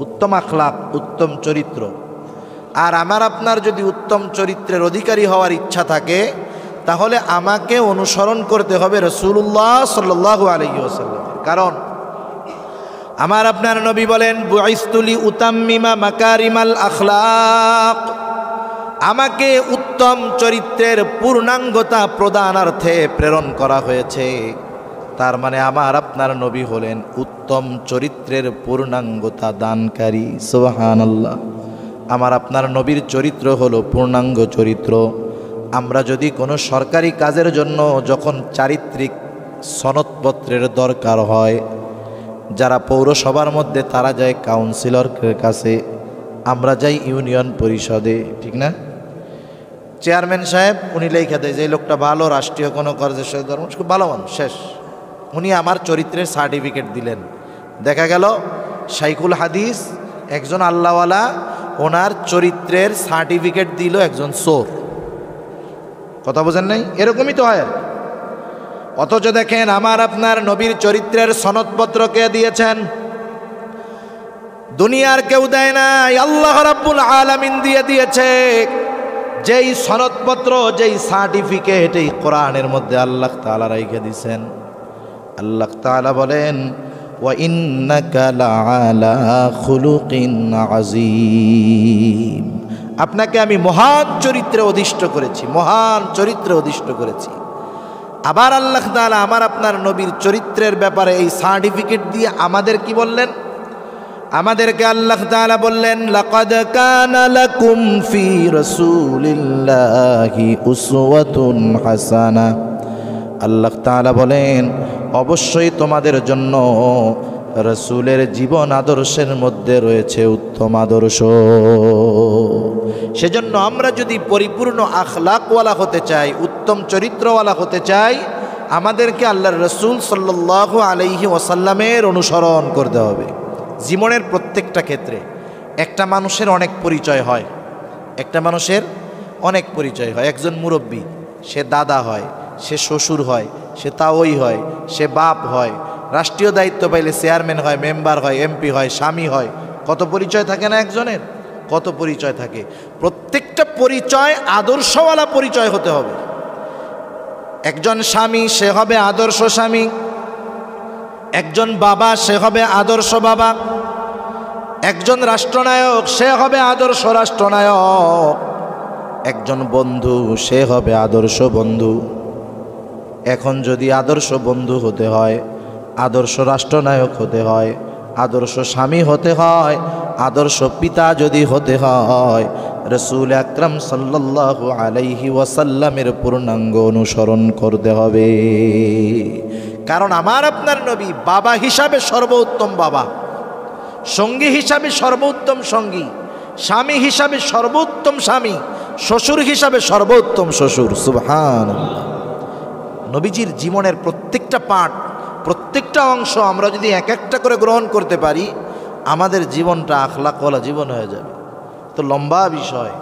উত্তম আখলাক, উত্তম চরিত্র। আর আমার আপনার যদি উত্তম চরিত্রের অধিকারী হওয়ার ইচ্ছা থাকে, তাহলে আমাকে অনুসরণ করতে হবে রাসূলুল্লাহ সাল্লাল্লাহু আলাইহি ওয়াসাল্লাম। কারণ আমার আপনার নবী বলেন বুইসতু লি উতাম্মিমা মাকারিমাল আখলাক, আমাকে উত্তম চরিত্রের পূর্ণাঙ্গতা প্রদানার্থে প্রেরণ করা হয়েছে। তার মানে আমার আপনার নবী হলেন উত্তম চরিত্রের পূর্ণাঙ্গতা দানকারী। সুবহানাল্লাহ। আমার আপনার নবীর চরিত্র হলো পূর্ণাঙ্গ চরিত্র। আমরা যদি কোনো সরকারি কাজের জন্য যখন চারিত্রিক সনদপত্রের দরকার হয়, যারা পৌরসভার মধ্যে তারা যায় কাউন্সিলরের কাছে, আমরা যাই ইউনিয়ন পরিষদে, ঠিক না? চেয়ারম্যান সাহেব উনি লেখা দেয় যে এই লোকটা ভালো, রাষ্ট্রীয় কোনো কাজের সাথে ধর্ম খুব ভালো মানুষ, শেষ। উনি আমার চরিত্রের সার্টিফিকেট দিলেন। দেখা গেল শাইখুল হাদিস একজন আল্লাহওয়ালা, ওনার চরিত্রের সার্টিফিকেট দিল একজন চোর। কথা বোঝেন নাই? এরকমই তো হয়। অথচ দেখেন আমার আপনার নবীর চরিত্রের সনদপত্র কে দিয়েছেন? দুনিয়ার কেউ দেয় নাই, আল্লাহ রাব্বুল আলামিন দিয়ে দিয়েছে। যেই সনদপত্র, যেই সার্টিফিকেট এই কোরআনের মধ্যে আল্লাহ তাআলা রেখে দিয়েছেন। আল্লাহ তাআলা বলেন ওয়া ইন্নাকা লাআলা খুলুকিন আযীম, আপনাকে আমি মহান চরিত্রে অধিষ্ঠ করেছি, মহান চরিত্রে অধিষ্ঠ করেছি। আবার আল্লাহ তাআলা আমার আপনার নবীর চরিত্রের ব্যাপারে এই সার্টিফিকেট দিয়ে আমাদের কি বললেন? আমাদেরকে আল্লাহ তাআলা বললেন লাকাদ কানা লাকুম ফি রাসূলিল্লাহি উসওয়াতুন হাসানাহ। আল্লাহ তাআলা বলেন অবশ্যই তোমাদের জন্য রাসূলের জীবন আদর্শের মধ্যে রয়েছে উত্তম আদর্শ। সেজন্য আমরা যদি পরিপূর্ণ আখলাকওয়ালা হতে চাই, উত্তম চরিত্রওয়ালা হতে চাই, আমাদেরকে আল্লাহর রাসূল সাল্লাল্লাহু আলাইহি ওয়াসাল্লামের অনুসরণ করতে হবে জীবনের প্রত্যেকটা ক্ষেত্রে। একটা মানুষের অনেক পরিচয় হয়, একটা মানুষের অনেক পরিচয় হয়। একজন মুরব্বী, সে দাদা হয়, সে শ্বশুর হয়, সে তাওই হয়, সে বাপ হয়, রাষ্ট্রীয় দায়িত্ব পাইলে চেয়ারম্যান হয়, মেম্বার হয়, এমপি হয়, স্বামী হয়। কত পরিচয় থাকে না একজনের, কত পরিচয় থাকে। প্রত্যেকটা পরিচয় আদর্শওয়ালা পরিচয় হতে হবে। একজন স্বামী, সে হবে আদর্শ স্বামী। একজন বাবা, সে হবে আদর্শ বাবা। একজন রাষ্ট্রনায়ক, সে হবে আদর্শ রাষ্ট্রনায়ক। একজন বন্ধু, সে হবে আদর্শ বন্ধু। এখন যদি আদর্শ বন্ধু হতে হয়, আদর্শ রাষ্ট্রনায়ক হতে হয়, আদর্শ স্বামী হতে হয়, আদর্শ পিতা যদি হতে হয়, রাসূল আকরাম সাল্লাল্লাহু আলাইহি ওয়াসাল্লামের পূর্ণাঙ্গ অনুসরণ করতে হবে। কারণ আমার আপনার নবী বাবা হিসাবে সর্বোত্তম বাবা, সঙ্গী হিসাবে সর্বোত্তম সঙ্গী, স্বামী হিসাবে সর্বোত্তম স্বামী, শ্বশুর হিসাবে সর্বোত্তম শ্বশুর। সুবহানাল্লাহ। নবীজির জীবনের প্রত্যেকটা পাঠ, প্রত্যেকটা অংশ আমরা যদি এক একটা করে গ্রহণ করতে পারি, আমাদের জীবনটা আখলাকওয়ালা জীবন হয়ে যাবে। তো লম্বা বিষয়,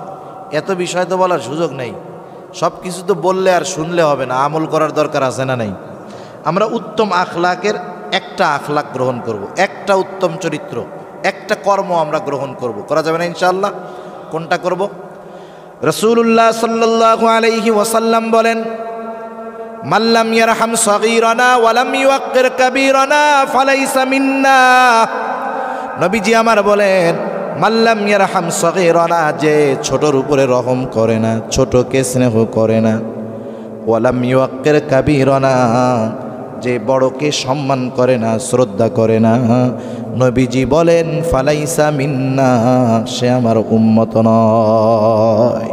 এত বিষয় তো বলার সুযোগ নেই। সব কিছু তো বললে আর শুনলে হবে না, আমল করার দরকার আছে না নেই? আমরা উত্তম আখলাকের একটা আখলাক গ্রহণ করব, একটা উত্তম চরিত্র, একটা কর্ম আমরা গ্রহণ করব। করা যাবে না ইনশাআল্লাহ? কোনটা করব? রাসূলুল্লাহ সাল্লাল্লাহু আলাইহি ওয়াসাল্লাম বলেন, মাল্লাম ইয়ারহাম সগীরানা ওয়ালাম ইউক্কির কাবীরানা ফালাইসা মিন্না। নবীজি আমার বলেন, মাল্লাম ইয়ারহাম সগীরানা, যে ছোটর উপরে রহম করে না, ছোটকে স্নেহ করে না, ওয়ালাম ইউক্কির কাবীরানা, যে বড়কে সম্মান করে না, শ্রদ্ধা করে না, নবীজি বলেন ফালাইসা মিন্না, সে আমার উম্মত নয়।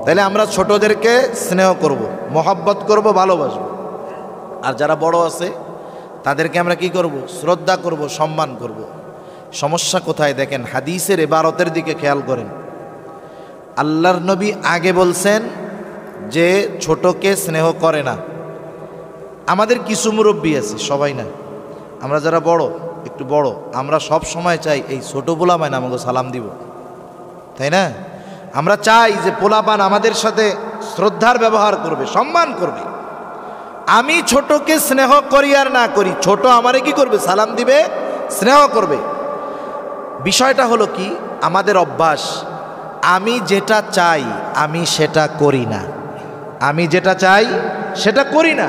তাহলে আমরা ছোটদেরকে স্নেহ করব, মহব্বত করব, ভালোবাসবো। আর যারা বড় আছে তাদেরকে আমরা কি করব? শ্রদ্ধা করব, সম্মান করব। সমস্যা কোথায় দেখেন, হাদিসের ইবারতের দিকে খেয়াল করেন। আল্লাহর নবী আগে বলছেন যে ছোটকে স্নেহ করে না। আমাদের কিছু মুরব্বী আছে, সবাই না, আমরা যারা বড়, একটু বড়, আমরা সব সময় চাই এই ছোট পোলাপান আমাকে সালাম দিব, তাই না? আমরা চাই যে পোলাপান আমাদের সাথে শ্রদ্ধার ব্যবহার করবে, সম্মান করবে। আমি ছোটকে স্নেহ করি আর না করি, ছোট আমারে কি করবে? সালাম দিবে, স্নেহ করবে। বিষয়টা হলো কি, আমাদের অভ্যাস, আমি যেটা চাই আমি সেটা করি না। আমি যেটা চাই সেটা করি না।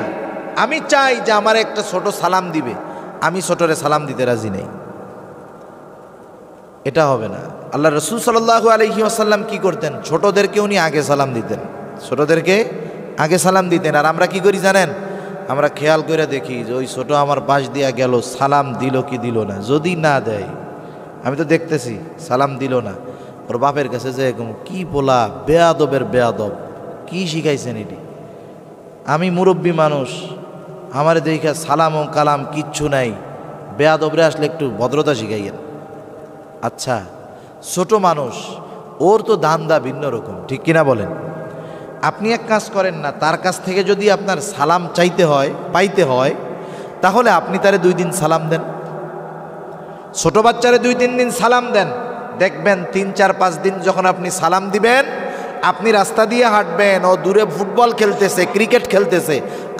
আমি চাই যে আমার একটা ছোট সালাম দিবে, আমি ছোটরে সালাম দিতে রাজি নেই। এটা হবে না। আল্লাহ রাসূল সাল্লাল্লাহু আলাইহি ওয়াসাল্লাম কি করতেন? ছোটদেরকে উনি আগে সালাম দিতেন, ছোটদেরকে আগে সালাম দিতেন। আর আমরা কি করি জানেন? আমরা খেয়াল করে দেখি যে ওই ছোট আমার পাশ দিয়া গেল, সালাম দিল কি দিল না। যদি না দেয়, আমি তো দেখতেছি সালাম দিল না, ওর বাপের কাছে যে কি বলা, বেয়াদবের বেয়াদব, কি শিখাইছেন এটি? আমি মুরব্বী মানুষ, আমার দেখা সালাম ও কালাম কিচ্ছু নাই, বেয়াদবরে আসলে একটু ভদ্রতা শিখাইয়েন। আচ্ছা, ছোট মানুষ, ওর তো ধান্দা ভিন্ন রকম, ঠিক কিনা বলেন? আপনি এক কাজ করেন না, তার কাছ থেকে যদি আপনার সালাম চাইতে হয়, পাইতে হয়, তাহলে আপনি তারে 2 দিন সালাম দেন। ছোট বাচ্চারে 2-3 দিন সালাম দেন, দেখবেন 3-4-5 দিন যখন আপনি সালাম দিবেন, আপনি রাস্তা দিয়ে হাঁটবেন, ও দূরে ফুটবল খেলতেছে, ক্রিকেট খেলতেছে,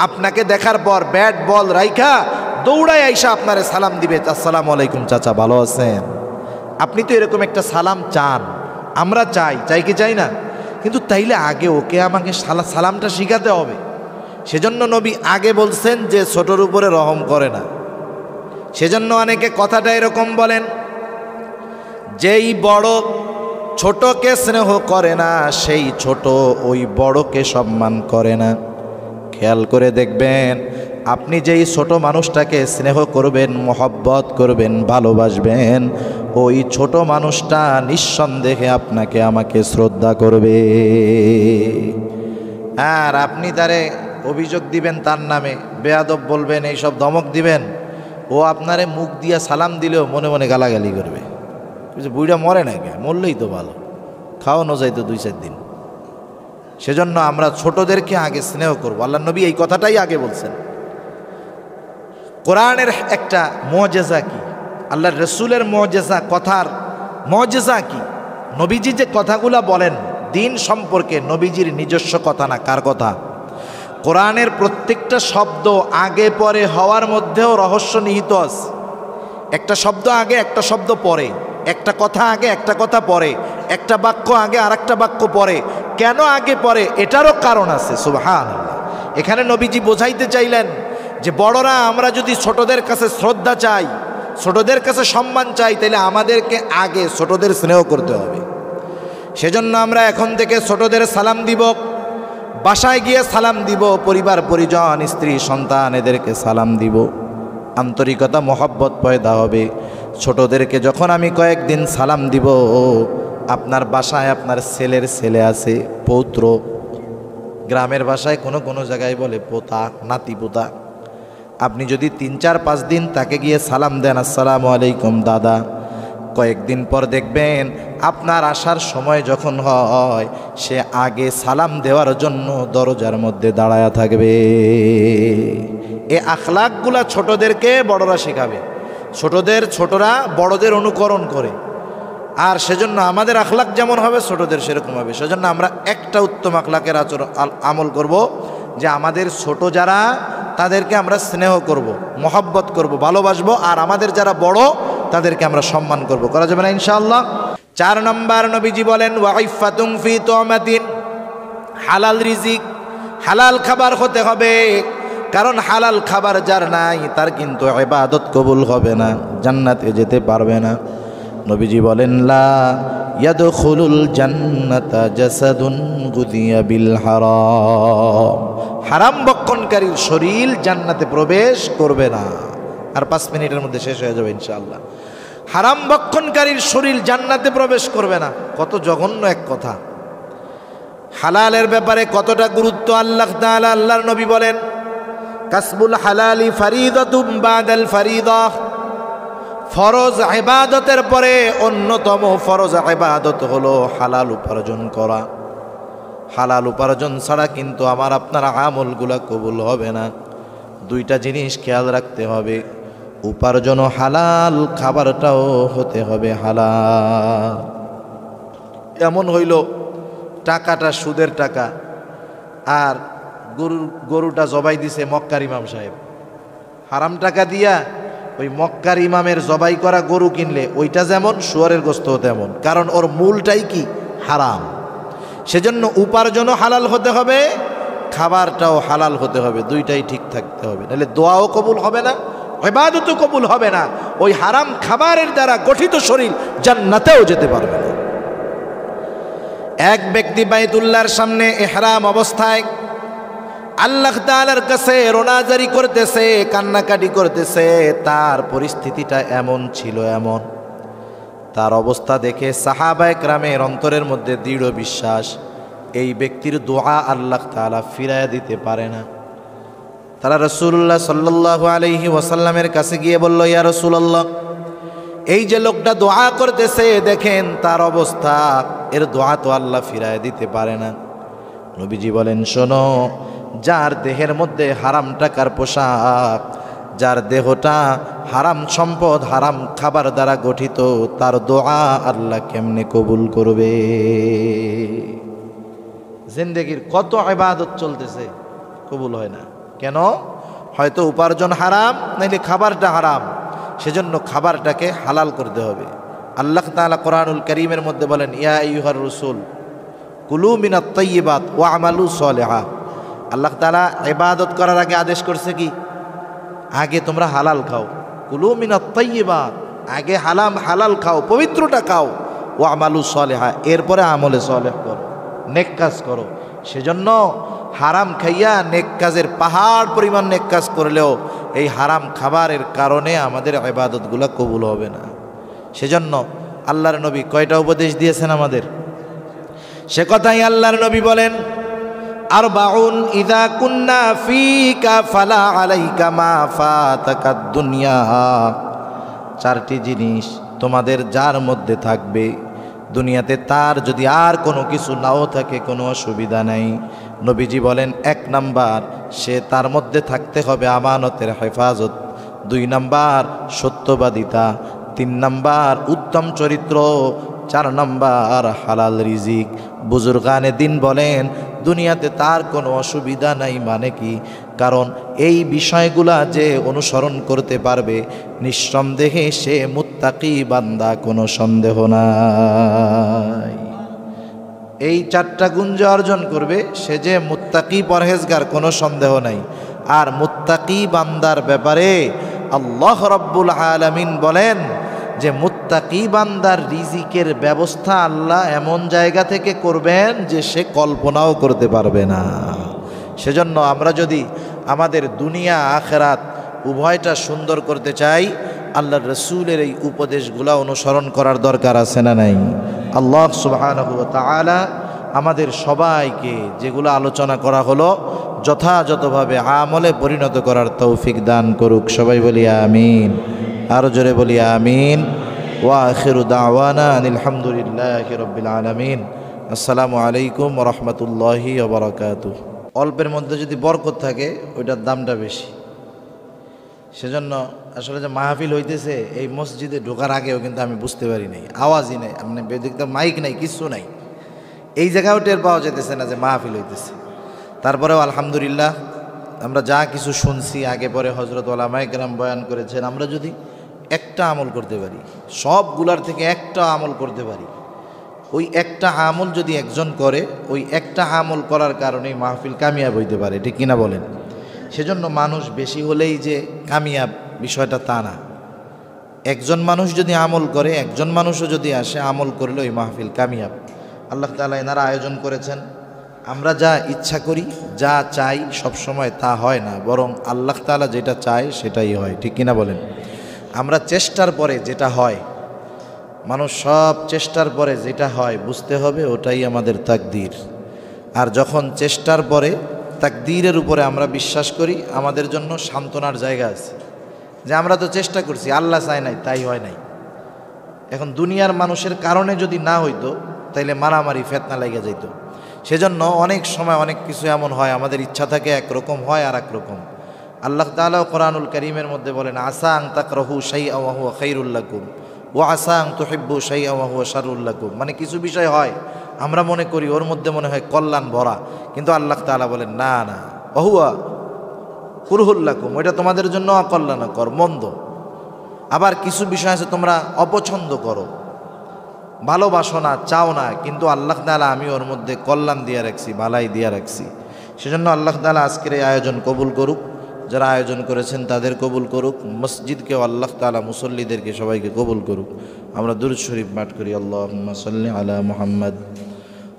আপনাকে দেখার পর ব্যাট বল রাইখা দৌড়ায় আইসা আপনারে সালাম দিবে, আসসালামু আলাইকুম চাচা, ভালো আছেন? আপনি তো এরকম একটা সালাম চান, আমরা চাই, চাই কি চাই না? কিন্তু তাইলে আগে ওকে আমাকে সালামটা শিখাতে হবে। সেজন্য নবী আগে বলছেন যে ছোটর উপরে রহম করে না। সেজন্য অনেকে কথাটা এরকম বলেন, যেই বড় ছোটকে স্নেহ করে না, সেই ছোট ওই বড়কে সম্মান করে না। খেয়াল করে দেখবেন, আপনি যেই ছোট মানুষটাকে স্নেহ করবেন, মহব্বত করবেন, ভালোবাসবেন, ওই ছোট মানুষটা নিঃসন্দেহে আপনাকে আমাকে শ্রদ্ধা করবে। আর আপনি তারে অভিযোগ দিবেন তার নামে, বেয়াদব বলবেন, এইসব ধমক দিবেন, ও আপনারে মুখ দিয়া সালাম দিলেও মনে মনে গালাগালি করবে। বুড়া মরে না কে, মরলেই তো ভালো, খাওয়ানো যাইতো 2-4 দিন। সেজন্য আমরা ছোটদেরকে আগে স্নেহ করবো। আল্লাহ নবী এই কথাটাই আগে বলছেন। কোরআনের একটা মুআজিজা কি, আল্লাহর রসুলের মুআজিজা, কথার মুআজিজা কি? নবীজি যে কথাগুলা বলেন দিন সম্পর্কে, নবীজির নিজস্ব কথা না, কার কথা? কোরআনের প্রত্যেকটা শব্দ আগে পরে হওয়ার মধ্যেও রহস্য নিহিত আছে। একটা শব্দ আগে, একটা শব্দ পরে, একটা কথা আগে, একটা কথা পরে, একটা বাক্য আগে, আর একটা বাক্য পরে। কেন আগে পরে এটারও কারণ আছে। সুবহানাল্লাহ। এখানে নবীজি বোঝাইতে চাইলেন যে বড়রা আমরা যদি ছোটদের কাছে শ্রদ্ধা চাই, ছোটদের কাছে সম্মান চাই, তাহলে আমাদেরকে আগে ছোটদের স্নেহ করতে হবে। সেজন্য আমরা এখন থেকে ছোটদের সালাম দিব, বাসায় গিয়ে সালাম দিব, পরিবার পরিজন স্ত্রী সন্তান এদেরকে সালাম দিব। আন্তরিকতা মহব্বত পয়দা হবে। ছোটদেরকে যখন আমি কয়েকদিন সালাম দিব, আপনার বাসায় আপনার ছেলের ছেলে আছে, পৌত্র, গ্রামের ভাষায় কোনো কোনো জায়গায় বলে পোতা, নাতি পোতা। আপনি যদি 3-4-5 দিন তাকে গিয়ে সালাম দেন, আসসালামু আলাইকুম দাদা, কয়েকদিন পর দেখবেন আপনার আসার সময় যখন হয়, সে আগে সালাম দেওয়ার জন্য দরজার মধ্যে দাঁড়ায়া থাকবে। এই আখলাকগুলা ছোটদেরকে বড়রা শেখাবে। ছোটরা বড়দের অনুকরণ করে। আর সেজন্য আমাদের আখলাক যেমন হবে ছোটদের সেরকম হবে। সেজন্য আমরা একটা উত্তম আখলাকের আমল করব, যে আমাদের ছোট যারা তাদেরকে আমরা স্নেহ করব, মহব্বত করব, ভালোবাসবো। আর আমাদের যারা বড় তাদেরকে আমরা সম্মান করব। করা যাবে না ইনশাআল্লাহ? 4 নম্বর নবীজি বলেন ওয়াইফাতুন ফি তুমাতিন, হালাল রিজিক, হালাল খাবার হতে হবে। কারণ হালাল খাবার যার নাই তার কিন্তু ইবাদত কবুল হবে না, জান্নাতে যেতে পারবে না। নবীজি বলেন লা ইয়াদখুলুল জান্নাতা জাসাদুন গুদিয়া বিল হারাম, হারাম ভক্ষণকারীর শরীর জান্নাতে প্রবেশ করবে না। আর 5 মিনিটের মধ্যে শেষ হয়ে যাবে ইনশাআল্লাহ। হারাম ভক্ষণকারীর শরীর জান্নাতে প্রবেশ করবে না। কত জঘন্য এক কথা। হালালের ব্যাপারে কতটা গুরুত্ব আল্লাহ তাআলা, আল্লাহর নবী বলেন কাসবুল হালালি ফারিদাতুম বাদাল ফারিদাহ, ফরজ ইবাদতের পরে অন্যতম ফরজ ইবাদত হলো হালাল উপার্জন করা। হালাল উপার্জন ছাড়া কিন্তু আমার আপনার আমলগুলা কবুল হবে না। 2টা জিনিস খেয়াল রাখতে হবে, উপার্জনও হালাল, খাবারটাও হতে হবে হালাল। এমন হইল টাকাটা সুদের টাকা, আর গরুটা জবাই দিছে মক্কার ইমাম সাহেব, হারাম টাকা দিয়া ওই মক্কার ইমামের জবাই করা গরু কিনলে ওইটা যেমন শুয়োরের গোস্ত তেমন, কারণ ওর মূলটাই কি হারাম। সেজন্য উপার্জনও হালাল হতে হবে, খাবারটাও হালাল হতে হবে, 2টাই ঠিক থাকতে হবে, নাহলে দোয়াও কবুল হবে না, ইবাদতও কবুল হবে না। ওই হারাম খাবারের দ্বারা গঠিত শরীর জান্নাতেও যেতে পারবে না। এক ব্যক্তি বাইতুল্লাহর সামনে ইহরাম অবস্থায় আল্লাহ তাআলার কাছে রোনাজারি করতেছে, কান্নাকাটি করতেছে। তার পরিস্থিতিটা এমন ছিল, এমন তার অবস্থা দেখে সাহাবায়ে কেরামের অন্তরের মধ্যে দৃঢ় বিশ্বাস, এই ব্যক্তির দোয়া আল্লাহ তাআলা ফিরাইয়া দিতে পারে না। তারা রাসূলুল্লাহ সাল্লাল্লাহু আলাইহি ওয়াসাল্লামের কাছে গিয়ে বলল, ইয়া রাসূলুল্লাহ, এই যে লোকটা দোয়া করতেছে দেখেন তার অবস্থা, এর দোয়া তো আল্লাহ ফিরাইয়া দিতে পারে না। নবীজি বলেন, শোনো, যার দেহের মধ্যে হারাম টাকার পোশাক, যার দেহটা হারাম সম্পদ, হারাম খাবার দ্বারা গঠিত, তার দোয়া আল্লাহ কেমনে কবুল করবে? জিন্দেগির কত ইবাদত চলতেছে, কবুল হয় না কেন? হয়তো উপার্জন হারাম, নাইলে খাবারটা হারাম। সেজন্য খাবারটাকে হালাল করতে হবে। আল্লাহ তাআলা কোরআনুল কারীমের মধ্যে বলেন, ইয়া আইয়ুহার রাসূল কুলু মিনাত তাইয়্যিবাত ওয়া আমালু সলিহা। আল্লাহ তাআলা ইবাদত করার আগে আদেশ করছে কি? আগে তোমরা হালাল খাও। কুলু মিনাত তাইয়্যিবাত, আগে হালাল খাও, পবিত্রটা খাও। ওয়া আমালু সলিহা, এরপরে আমলে সলেহ করো, নেক কাজ করো। সেজন্য হারাম খাইয়া নেক কাজের পাহাড় পরিমাণ নেক কাজ করলেও এই হারাম খাবারের কারণে আমাদের ইবাদতগুলো কবুল হবে না। সেজন্য আল্লাহর নবী কয়টা উপদেশ দিয়েছেন আমাদের? সে কথাই আল্লাহর নবী বলেন, আরবাউন ইযা কুন্না ফীকা ফালা আলাইকা মা ফাতাকাদ দুনিয়া। 4টি জিনিস তোমাদের যার মধ্যে থাকবে দুনিয়াতে তার যদি আর কোনো কিছু নাও থাকে কোনো অসুবিধা নাই। নবীজি বলেন 1 নাম্বার সে তার মধ্যে থাকতে হবে আমানতের হেফাজত, 2 নাম্বার সত্যবাদিতা, 3 নাম্বার উত্তম চরিত্র, 4 নাম্বার হালাল রিজিক। বুজুর্গানে দিন বলেন দুনিয়াতে তার কোনো অসুবিধা নাই। মানে কি? কারণ এই বিষয়গুলা যে অনুসরণ করতে পারবে নিঃসন্দেহে সে মুত্তাকি বান্দা, কোনো সন্দেহ নাই। এই 4টা গুণ যে অর্জন করবে সে যে মুত্তাকি পরহেজগার, কোনো সন্দেহ নাই। আর মুত্তাকি বান্দার ব্যাপারে আল্লাহ রাব্বুল আলামিন বলেন যে মুত্তাকি বান্দার রিজিকের ব্যবস্থা আল্লাহ এমন জায়গা থেকে করবেন যে সে কল্পনাও করতে পারবে না। সেজন্য আমরা যদি আমাদের দুনিয়া আখেরাত উভয়টা সুন্দর করতে চাই, আল্লাহর রাসূলের এই উপদেশগুলো অনুসরণ করার দরকার আছে না নাই? আল্লাহ সুবহানাহু ওয়া তাআলা আমাদের সবাইকে যেগুলো আলোচনা করা হলো যথাযথভাবে আমলে পরিণত করার তৌফিক দান করুক। সবাই বলি আমিন। আরো জোরে বলি আমিন। ওয়া আখিরু দাওয়ানা আনিল হামদুলিল্লাহি রাব্বিল আলামিন। আসসালামু আলাইকুম ওয়া রাহমাতুল্লাহি ওয়া বারাকাতুহু। অল্পের মধ্যে যদি বরকত থাকে ওইটার দামটা বেশি। সেজন্য আসলে যে মাহফিল হইতেছে এই মসজিদে ঢোকার আগেও কিন্তু আমি বুঝতে পারি নাই, আওয়াজই নেই, মানে বেদিকটা মাইক নাই, কিচ্ছু নাই। এই জায়গাও টের পাওয়া যেতেছে না যে মাহফিল হইতেছে। তারপরেও আলহামদুলিল্লাহ আমরা যা কিছু শুনছি আগে পরে হযরত ওলামায়ে কেরাম বয়ান করেছেন, আমরা যদি একটা আমল করতে পারি, সবগুলার থেকে একটা আমল করতে পারি, ওই একটা আমল যদি একজন করে, ওই একটা আমল করার কারণেই মাহফিল কামিয়াব হইতে পারে। ঠিক কিনা বলেন? সেজন্য মানুষ বেশি হলেই যে কামিয়াব বিষয়টা তা না। একজন মানুষ যদি আমল করে, একজন মানুষও যদি আসে আমল করলে ওই মাহফিল কামিয়াব। আল্লাহ তাআলা এনারা আয়োজন করেছেন। আমরা যা ইচ্ছা করি, যা চাই সবসময় তা হয় না, বরং আল্লাহ তাআলা যেটা চায় সেটাই হয়। ঠিক কিনা বলেন? আমরা চেষ্টার পরে যেটা হয়, মানুষ সব চেষ্টার পরে যেটা হয় বুঝতে হবে ওটাই আমাদের তাকদীর। আর যখন চেষ্টার পরে তাকদীরের উপরে আমরা বিশ্বাস করি, আমাদের জন্য সান্ত্বনার জায়গা আছে যে আমরা তো চেষ্টা করছি, আল্লাহ চায় নাই তাই হয় নাই। এখন দুনিয়ার মানুষের কারণে যদি না হইতো তাইলে মারামারি ফিতনা লেগে যেত। সেজন্য অনেক সময় অনেক কিছু এমন হয় আমাদের ইচ্ছা থাকে একরকম হয় আর একরকম। আল্লাহ তাআলা কোরআনুল কারীমের মধ্যে বলেন আসা আন তাকরাহু শাইআন ওয়া হুয়া খায়রুল লাকুম ওয়া আসা আন তুহিব্বু শাইআন ওয়া হুয়া শাররুল লাকুম। মানে কিছু বিষয় হয় আমরা মনে করি ওর মধ্যে মনে হয় কল্যাণ ভরা, কিন্তু আল্লাহ তাআলা বলেন না না, ওয়া হুয়া কুরহুল লাকুম, ওইটা তোমাদের জন্য অকল্যাণকর, মন্দ। আবার কিছু বিষয় আছে তোমরা অপছন্দ করো, ভালোবাসো না, চাও না, কিন্তু আল্লাহ তাআলা আমি ওর মধ্যে কল্যাণ দিয়ে রাখছি, ভালাই দিয়ে রাখছি। সেজন্য আল্লাহ তাআলা আজকের এই আয়োজন কবুল করুক, যারা আয়োজন করেছেন তাদের কবুল করুক, মসজিদকেও আল্লাহ তাআলা মুসল্লিদেরকে সবাইকে কবুল করুক। আমরা দুরূদ শরীফ পাঠ করি। আল্লাহুম্মা সাল্লি আলা মুহাম্মদ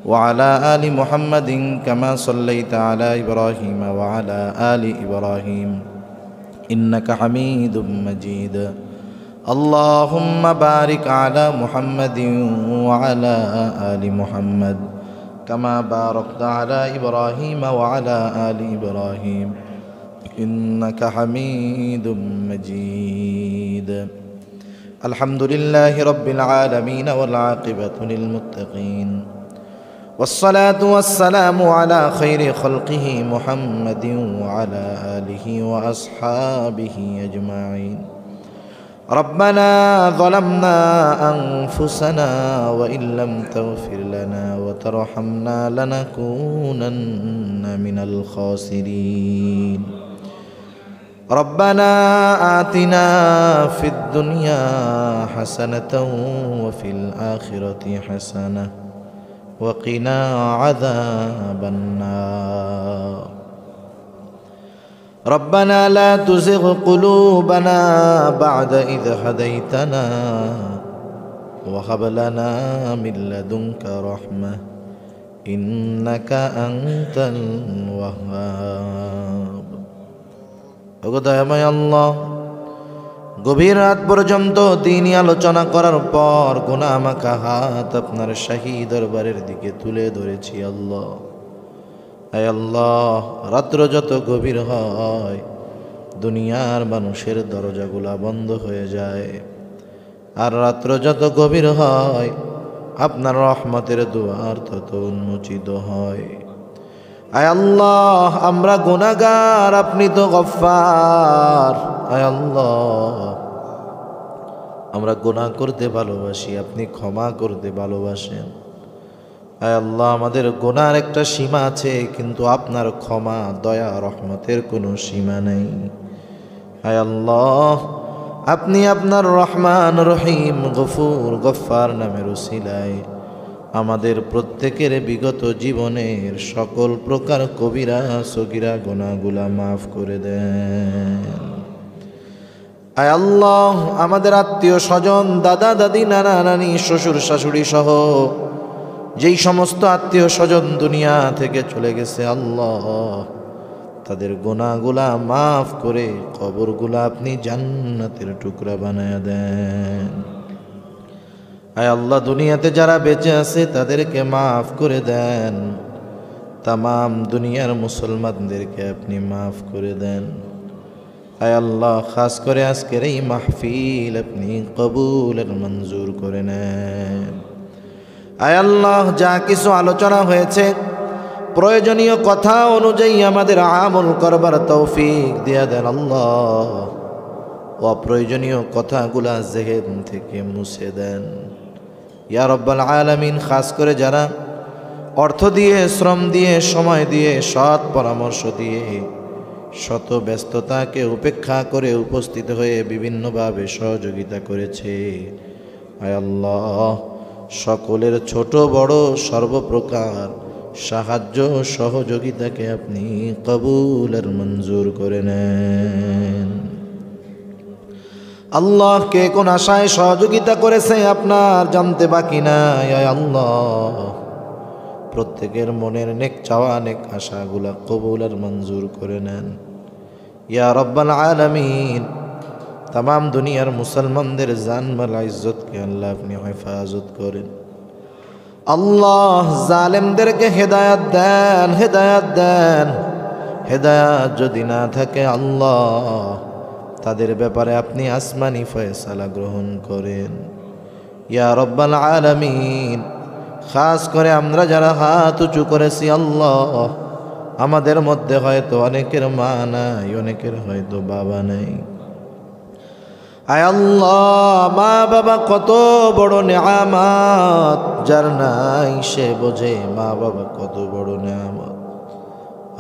ওয়া আলা আলি মুহাম্মাদিন কামা সাল্লাইতা আলা ইব্রাহিম ওয়া আলা আলি ইব্রাহিম ইন্নাকা হামিদুম মাজিদ। আল্লাহুম্মা বারিক আলা মুহাম্মাদিন ওয়া আলা আলি মুহাম্মদ কামা বারাকতা আলা ইব্রাহিম ওয়া আলা আলি ইব্রাহিম إنك حميد مجيد. الحمد لله رب العالمين والعاقبة للمتقين والصلاة والسلام على خير خلقه محمد وعلى آله وأصحابه أجمعين. ربنا ظلمنا أنفسنا وإن لم تغفر لنا وترحمنا لنكونن من الخاسرين. ربنا آتنا في الدنيا حسنة وفي الآخرة حسنة وقنا عذاب النار. ربنا لا تزغ قلوبنا بعد إذ هديتنا وهب لنا من لدنك رحمة إنك أنت الوهاب. আল্লাহ, গভীর রাত পর্যন্ত দিনই আলোচনা করার পর গুনাহ মাখা হাত আপনার শাহী দরবারের দিকে তুলে ধরেছি। আল্লাহ, আয় আল্লাহ, রাত্র যত গভীর হয় দুনিয়ার মানুষের দরজাগুলা বন্ধ হয়ে যায়, আর রাত্র যত গভীর হয় আপনার রহমতের দুয়ার তত উন্মোচিত হয়। আয় আল্লাহ, আমরা গুনাহগার, আপনি তো গফফার। আয় আল্লাহ, আমরা গুনাহ করতে ভালোবাসি, আপনি ক্ষমা করতে ভালোবাসেন। আয় আল্লাহ, আমাদের গুনার একটা সীমা আছে, কিন্তু আপনার ক্ষমা, দয়া, রহমতের কোনো সীমা নেই। আয় আল্লাহ, আপনি আপনার রহমান, রহিম, গফুর, গফফার নামের উসিলায় আমাদের প্রত্যেকের বিগত জীবনের সকল প্রকার কবিরা সগীরা গুনাহগুলা মাফ করে দেন। আয় আল্লাহ, আমাদের আত্মীয় স্বজন, দাদা দাদি, নানা নানি, শ্বশুর শাশুড়ি সহ যেই সমস্ত আত্মীয় স্বজন দুনিয়া থেকে চলে গেছে, আল্লাহ তাদের গুনাহগুলা মাফ করে কবরগুলা আপনি জান্নাতের টুকরা বানায়া দেন। আয় আল্লাহ, দুনিয়াতে যারা বেঁচে আছে তাদেরকে মাফ করে দেন, তামাম দুনিয়ার মুসলমানদেরকে আপনি মাফ করে দেন। আয় আল্লাহ, খাস করে আজকের এই মাহফিল আপনি কবুল আর মঞ্জুর করে নেন। আয় আল্লাহ, যা কিছু আলোচনা হয়েছে প্রয়োজনীয় কথা অনুযায়ী আমাদের আমল করবার তৌফিক দিয়া দেন আল্লাহ। অপ্রয়োজনীয় কথাগুলা জেহেন থেকে মুছে দেন ইয়া রব্বাল আলামিন। খাস করে যারা অর্থ দিয়ে, শ্রম দিয়ে, সময় দিয়ে, সৎ পরামর্শ দিয়ে, শত ব্যস্ততাকে উপেক্ষা করে উপস্থিত হয়ে বিভিন্নভাবে সহযোগিতা করেছে, আয় আল্লাহ সকলের ছোট বড় সর্বপ্রকার সাহায্য সহযোগিতাকে আপনি কবুল আর মঞ্জুর করে নেন। আল্লাহ, কে কোন আশায় সহযোগিতা করেছে আপনার জানতে বাকি নাই। আয় আল্লাহ, প্রত্যেকের মনের নেক চাওয়া, নেক আশাগুলা কবুল আর মঞ্জুর করে নেন ইয়া রব্বাল আলামিন। তামাম দুনিয়ার মুসলমানদের জান মাল ইজ্জতকে আল্লাহ আপনি হেফাজত করেন। আল্লাহ, জালেমদেরকে হেদায়াত দেন, হেদায়াত দেন। হেদায়াত যদি না থাকে আল্লাহ, তাদের ব্যাপারে আপনি আসমানি ফয়সালা গ্রহণ করেন ইয়া রব্বাল আলামিন। খাস করে আমরা যারা হাত উঁচু করেছি আল্লাহ, আমাদের মধ্যে হয়তো অনেকের মা নাই, অনেকের হয়তো বাবা নেই। আয় আল্লাহ, মা বাবা কত বড় নেয়ামত, যার নাই সে বোঝে মা বাবা কত বড় নেয়ামত।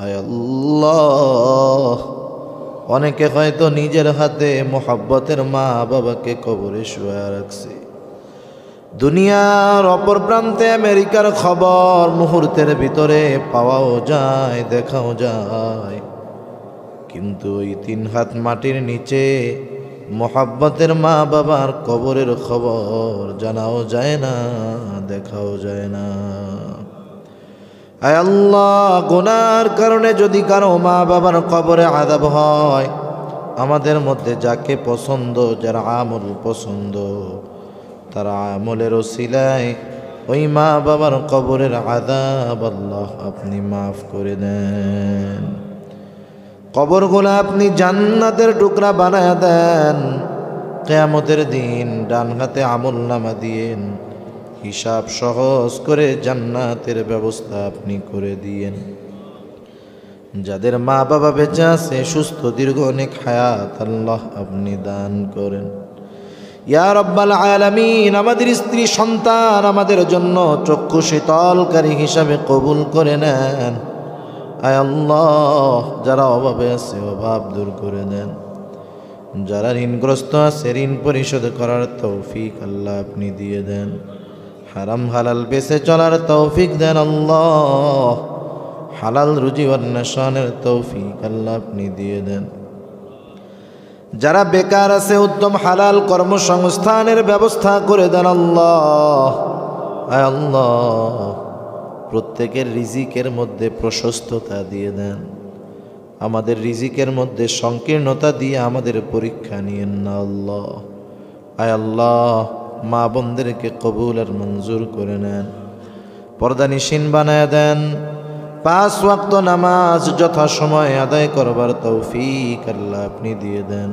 আয় আল্লাহ, অনেকে হয়তো নিজের হাতে মোহাব্বতের মা বাবাকে কবরে শুয়ে রাখছে। দুনিয়ার অপর প্রান্তে আমেরিকার খবর মুহূর্তের ভিতরে পাওয়াও যায়, দেখাও যায়, কিন্তু ওই 3 হাত মাটির নিচে মোহাব্বতের মা বাবার কবরের খবর জানাও যায় না, দেখাও যায় না। আয় আল্লাহ, গুনার কারণে যদি কারো মা বাবার কবরে আযাব হয়, আমাদের মধ্যে যাকে পছন্দ, যার আমল পছন্দ, তার আমলের ওসিলায় ওই মা বাবার কবরের আযাব আল্লাহ আপনি মাফ করে দেন। কবরগুলো আপনি জান্নাতের টুকরা বানায়া দেন। কিয়ামতের দিন ডান হাতে আমলনামা দিয়েন, হিসাব সহজ করে জান্নাতের ব্যবস্থা আপনি করে দিয়েন। যাদের মা বাবা বেঁচে আছে, সুস্থ দীর্ঘ অনেক হায়াত আল্লাহ আপনি দান করেন ইয়া রব্বাল আলামিন। আমাদের স্ত্রী সন্তান আমাদের জন্য চক্ষু শীতলকারী হিসাবে কবুল করে নেন। আয় আল্লাহ, যারা অভাবে আছে অভাব দূর করে দেন, যারা ঋণগ্রস্ত আছে ঋণ পরিশোধ করার তৌফিক আল্লাহ আপনি দিয়ে দেন। হারাম হালাল বেঁচে চলার তৌফিক দেন আল্লাহ। হালাল রুজি অন্বেষণের তৌফিক আল্লাহ আপনি দিয়ে দেন। যারা বেকার আছে উত্তম হালাল কর্মসংস্থানের ব্যবস্থা করে দেন আল্লাহ। আয় আল্লাহ, প্রত্যেকের রিজিকের মধ্যে প্রশস্ততা দিয়ে দেন। আমাদের রিজিকের মধ্যে সংকীর্ণতা দিয়ে আমাদের পরীক্ষা নিয়েন না আল্লাহ। আয় আল্লাহ, মা বোনদেরকে কবুল আর মঞ্জুর করে নেন, পর্দানিশীন বানায় দেন, 5 ওয়াক্ত নামাজ যথাসময়ে আদায় করবার তৌফিক আল্লাহ আপনি দিয়ে দেন।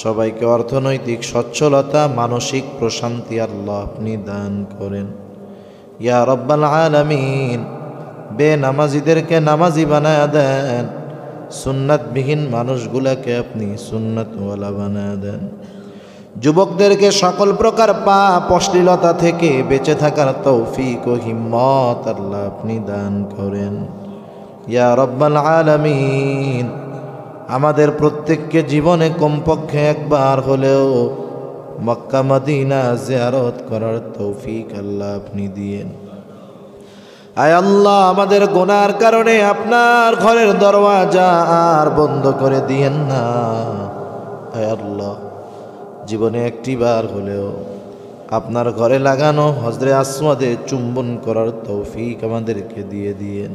সবাইকে অর্থনৈতিক সচ্ছলতা, মানসিক প্রশান্তি আল্লাহ আপনি দান করেন ইয়া রব্বাল আলামিন। বেনামাজিদেরকে নামাজি বানায়া দেন, সুন্নাতবিহীন মানুষগুলাকে আপনি সুন্নাতওয়ালা বানায়া দেন। যুবকদেরকে সকল প্রকার পাপ অশ্লীলতা থেকে বেঁচে থাকার তৌফিক ও হিম্মত আল্লাহ আপনি দান করেন ইয়া রব্বাল আলামিন। আমাদের প্রত্যেককে জীবনে কমপক্ষে একবার হলেও মক্কা মদিনা জিয়ারত করার তৌফিক আল্লাহ আপনি দিয়েন। আয় আল্লাহ, আমাদের গুনার কারণে আপনার ঘরের দরওয়াজা আর বন্ধ করে দিয়েন না। আয় আল্লাহ, জীবনে একটিবার হলেও আপনার ঘরে লাগানো হজরে আসওয়াদে চুম্বন করার তৌফিক আমাদেরকে দিয়ে দিয়েন।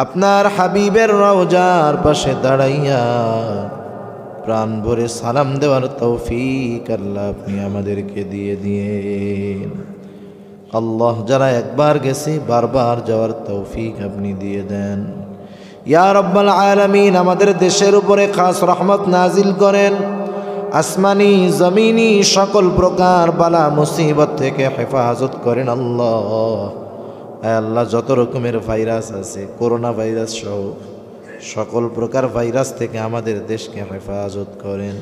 আপনার হাবিবের রওজার পাশে দাঁড়াইয়া প্রাণ ভরে সালাম দেওয়ার তৌফিক আল্লাহ আপনি আমাদেরকে দিয়ে দিয়েন। আল্লাহ, যারা একবার গেছে বারবার যাওয়ার তৌফিক আপনি দিয়ে দেন ইয়া রব্বাল আলামিন। আমাদের দেশের উপরে খাস রহমত নাজিল করেন, আসমানি জমিনি সকল প্রকার বালা মুসিবত থেকে হেফাজত করেন আল্লাহ। আল্লাহ, যত রকমের ভাইরাস আছে, করোনা ভাইরাস সহ সকল প্রকার ভাইরাস থেকে আমাদের দেশকে হেফাজত করেন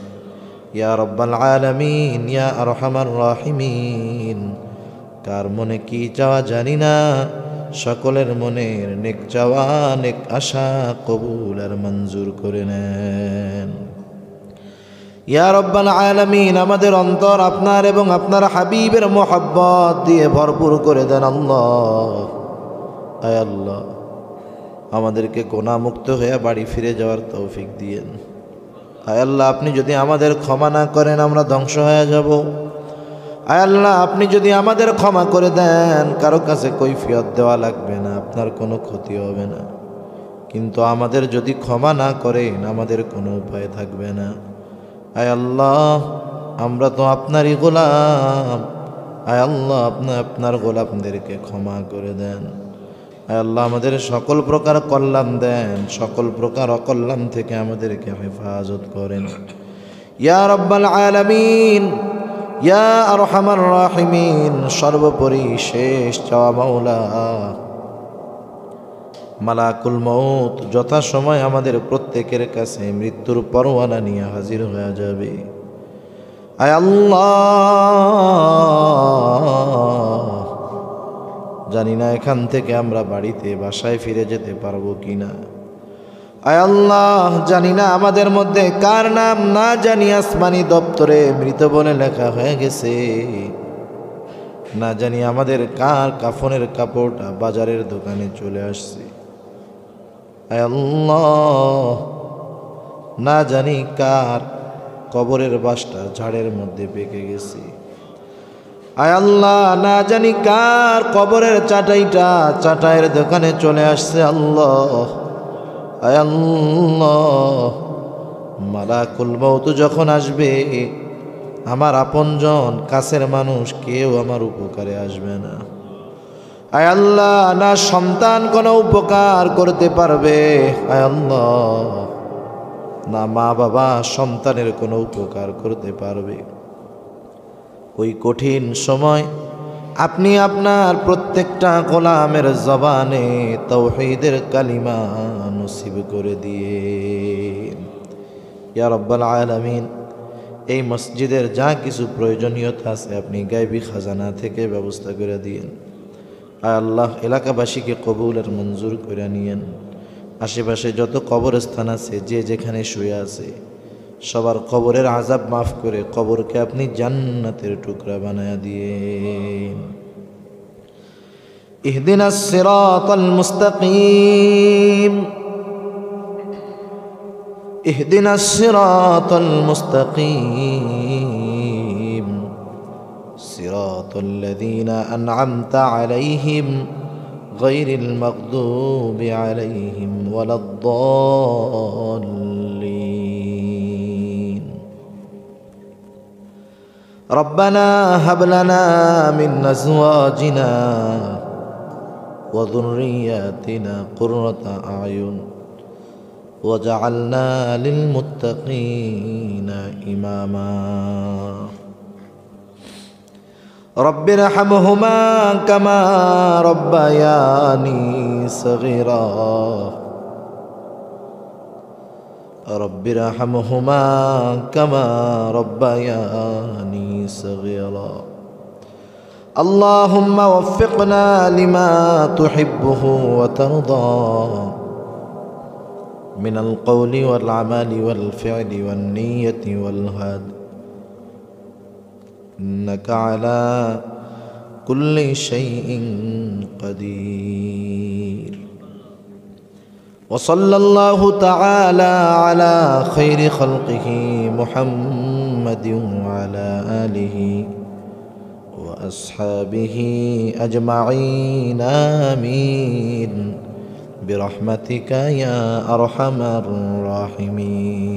ইয়া রব্বাল আলামিন ইয়া আরহামার রাহিমিন। কার মনে কি চাওয়া জানি না, সকলের মনের নেক চাওয়া নেক আশা কবুল আর মঞ্জুর করে নেন ইয়া রব্বাল আলামিন। আমাদের অন্তর আপনার এবং আপনার হাবিবের মোহাব্বত দিয়ে ভরপুর করে দেন আল্লাহ। আয় আল্লাহ, আমাদেরকে গুনাহমুক্ত হয়ে বাড়ি ফিরে যাওয়ার তৌফিক দিয়েন। আয় আল্লাহ, আপনি যদি আমাদের ক্ষমা না করেন আমরা ধ্বংস হয়ে যাব। আয় আল্লাহ, আপনি যদি আমাদের ক্ষমা করে দেন কারো কাছে কৈফিয়ত দেওয়া লাগবে না, আপনার কোনো ক্ষতি হবে না। কিন্তু আমাদের যদি ক্ষমা না করেন আমাদের কোনো উপায় থাকবে না। আয় আল্লাহ, আমরা তো আপনারই গোলাম। আয় আল্লাহ, আপনার গোলামদেরকে ক্ষমা করে দেন। আয় আল্লাহ, আমাদের সকল প্রকার কল্যাণ দেন, সকল প্রকার অকল্যাণ থেকে আমাদেরকে হেফাজত করেন ইয়া রব্বাল আলামিন ইয়া আরহামার রাহিমিন। সর্বোপরি শেষ চাওয়া মাওলা, মালাকুল মউত যথাসময় আমাদের প্রত্যেকের কাছে মৃত্যুর পরোয়ানা নিয়ে হাজির হয়ে যাবে। আয় আল্লাহ, জানি না এখান থেকে আমরা বাড়িতে বাসায় ফিরে যেতে পারবো কিনা। আয় আল্লাহ, জানি না আমাদের মধ্যে কার নাম না জানি আসমানি দপ্তরে মৃত বলে লেখা হয়ে গেছে, না জানি আমাদের কার কাফনের কাপড়টা বাজারের দোকানে চলে আসছে। আয় আল্লাহ, না জানি কার কবরের বাসটা ঝাড়ের মধ্যে পেকে গেছে। আয় আল্লাহ, না জানি কার কবরের চাটাইটা চাটাইয়ের দোকানে চলে আসছে আল্লাহ। আয় আল্লাহ, মালাকুল মউত যখন আসবে আমার আপনজন কাছের মানুষ কেউ আমার উপকারে আসবে না। আয় আল্লাহ, না সন্তান কোনো উপকার করতে পারবে, আয় আল্লাহ, না মা বাবা সন্তানের কোনো উপকার করতে পারবে। ওই কঠিন সময় আপনি আপনার প্রত্যেকটা গোলামের জবানে তাওহীদের কালিমা নসিব করে দিয়ে ইয়া রব্বাল আলামিন। এই মসজিদের যা কিছু প্রয়োজনীয়তা আছে আপনি গায়বী খাজানা থেকে ব্যবস্থা করে দিন। আয় আল্লাহ, এলাকাবাসীকে কবুল আর মঞ্জুর করে নিয়েন। আশেপাশে যত কবরস্থান আছে, যে যেখানে শুয়ে আছে, সবার কবরের আযাব মাফ করে কবরকে আপনি জান্নাতের টুকরা বানায়া দিয়েন। ইহদিনাস সিরাতাল মুস্তাকিম, ইহদিনাস সিরাতাল মুস্তাকিম, সিরাতাল লাযীনা আন'আমতা আলাইহিম গায়রিল মাগদুবি আলাইহিম ওয়ালাদ-দাল্লিন। ربنا هب لنا من أزواجنا وذرياتنا قرة أعين وجعلنا للمتقين إماما رب ارحمهما كما ربياني صغيرا رب ارحمهما كما ربياني صغيرا اللهم وفقنا لما تحبه وترضى من القول والعمل والفعل والنية والهدي إنك على كل شيء قدير وصلى الله تعالى على خير خلقه محمد وعلى آله وأصحابه أجمعين آمين برحمتك يا أرحم الراحمين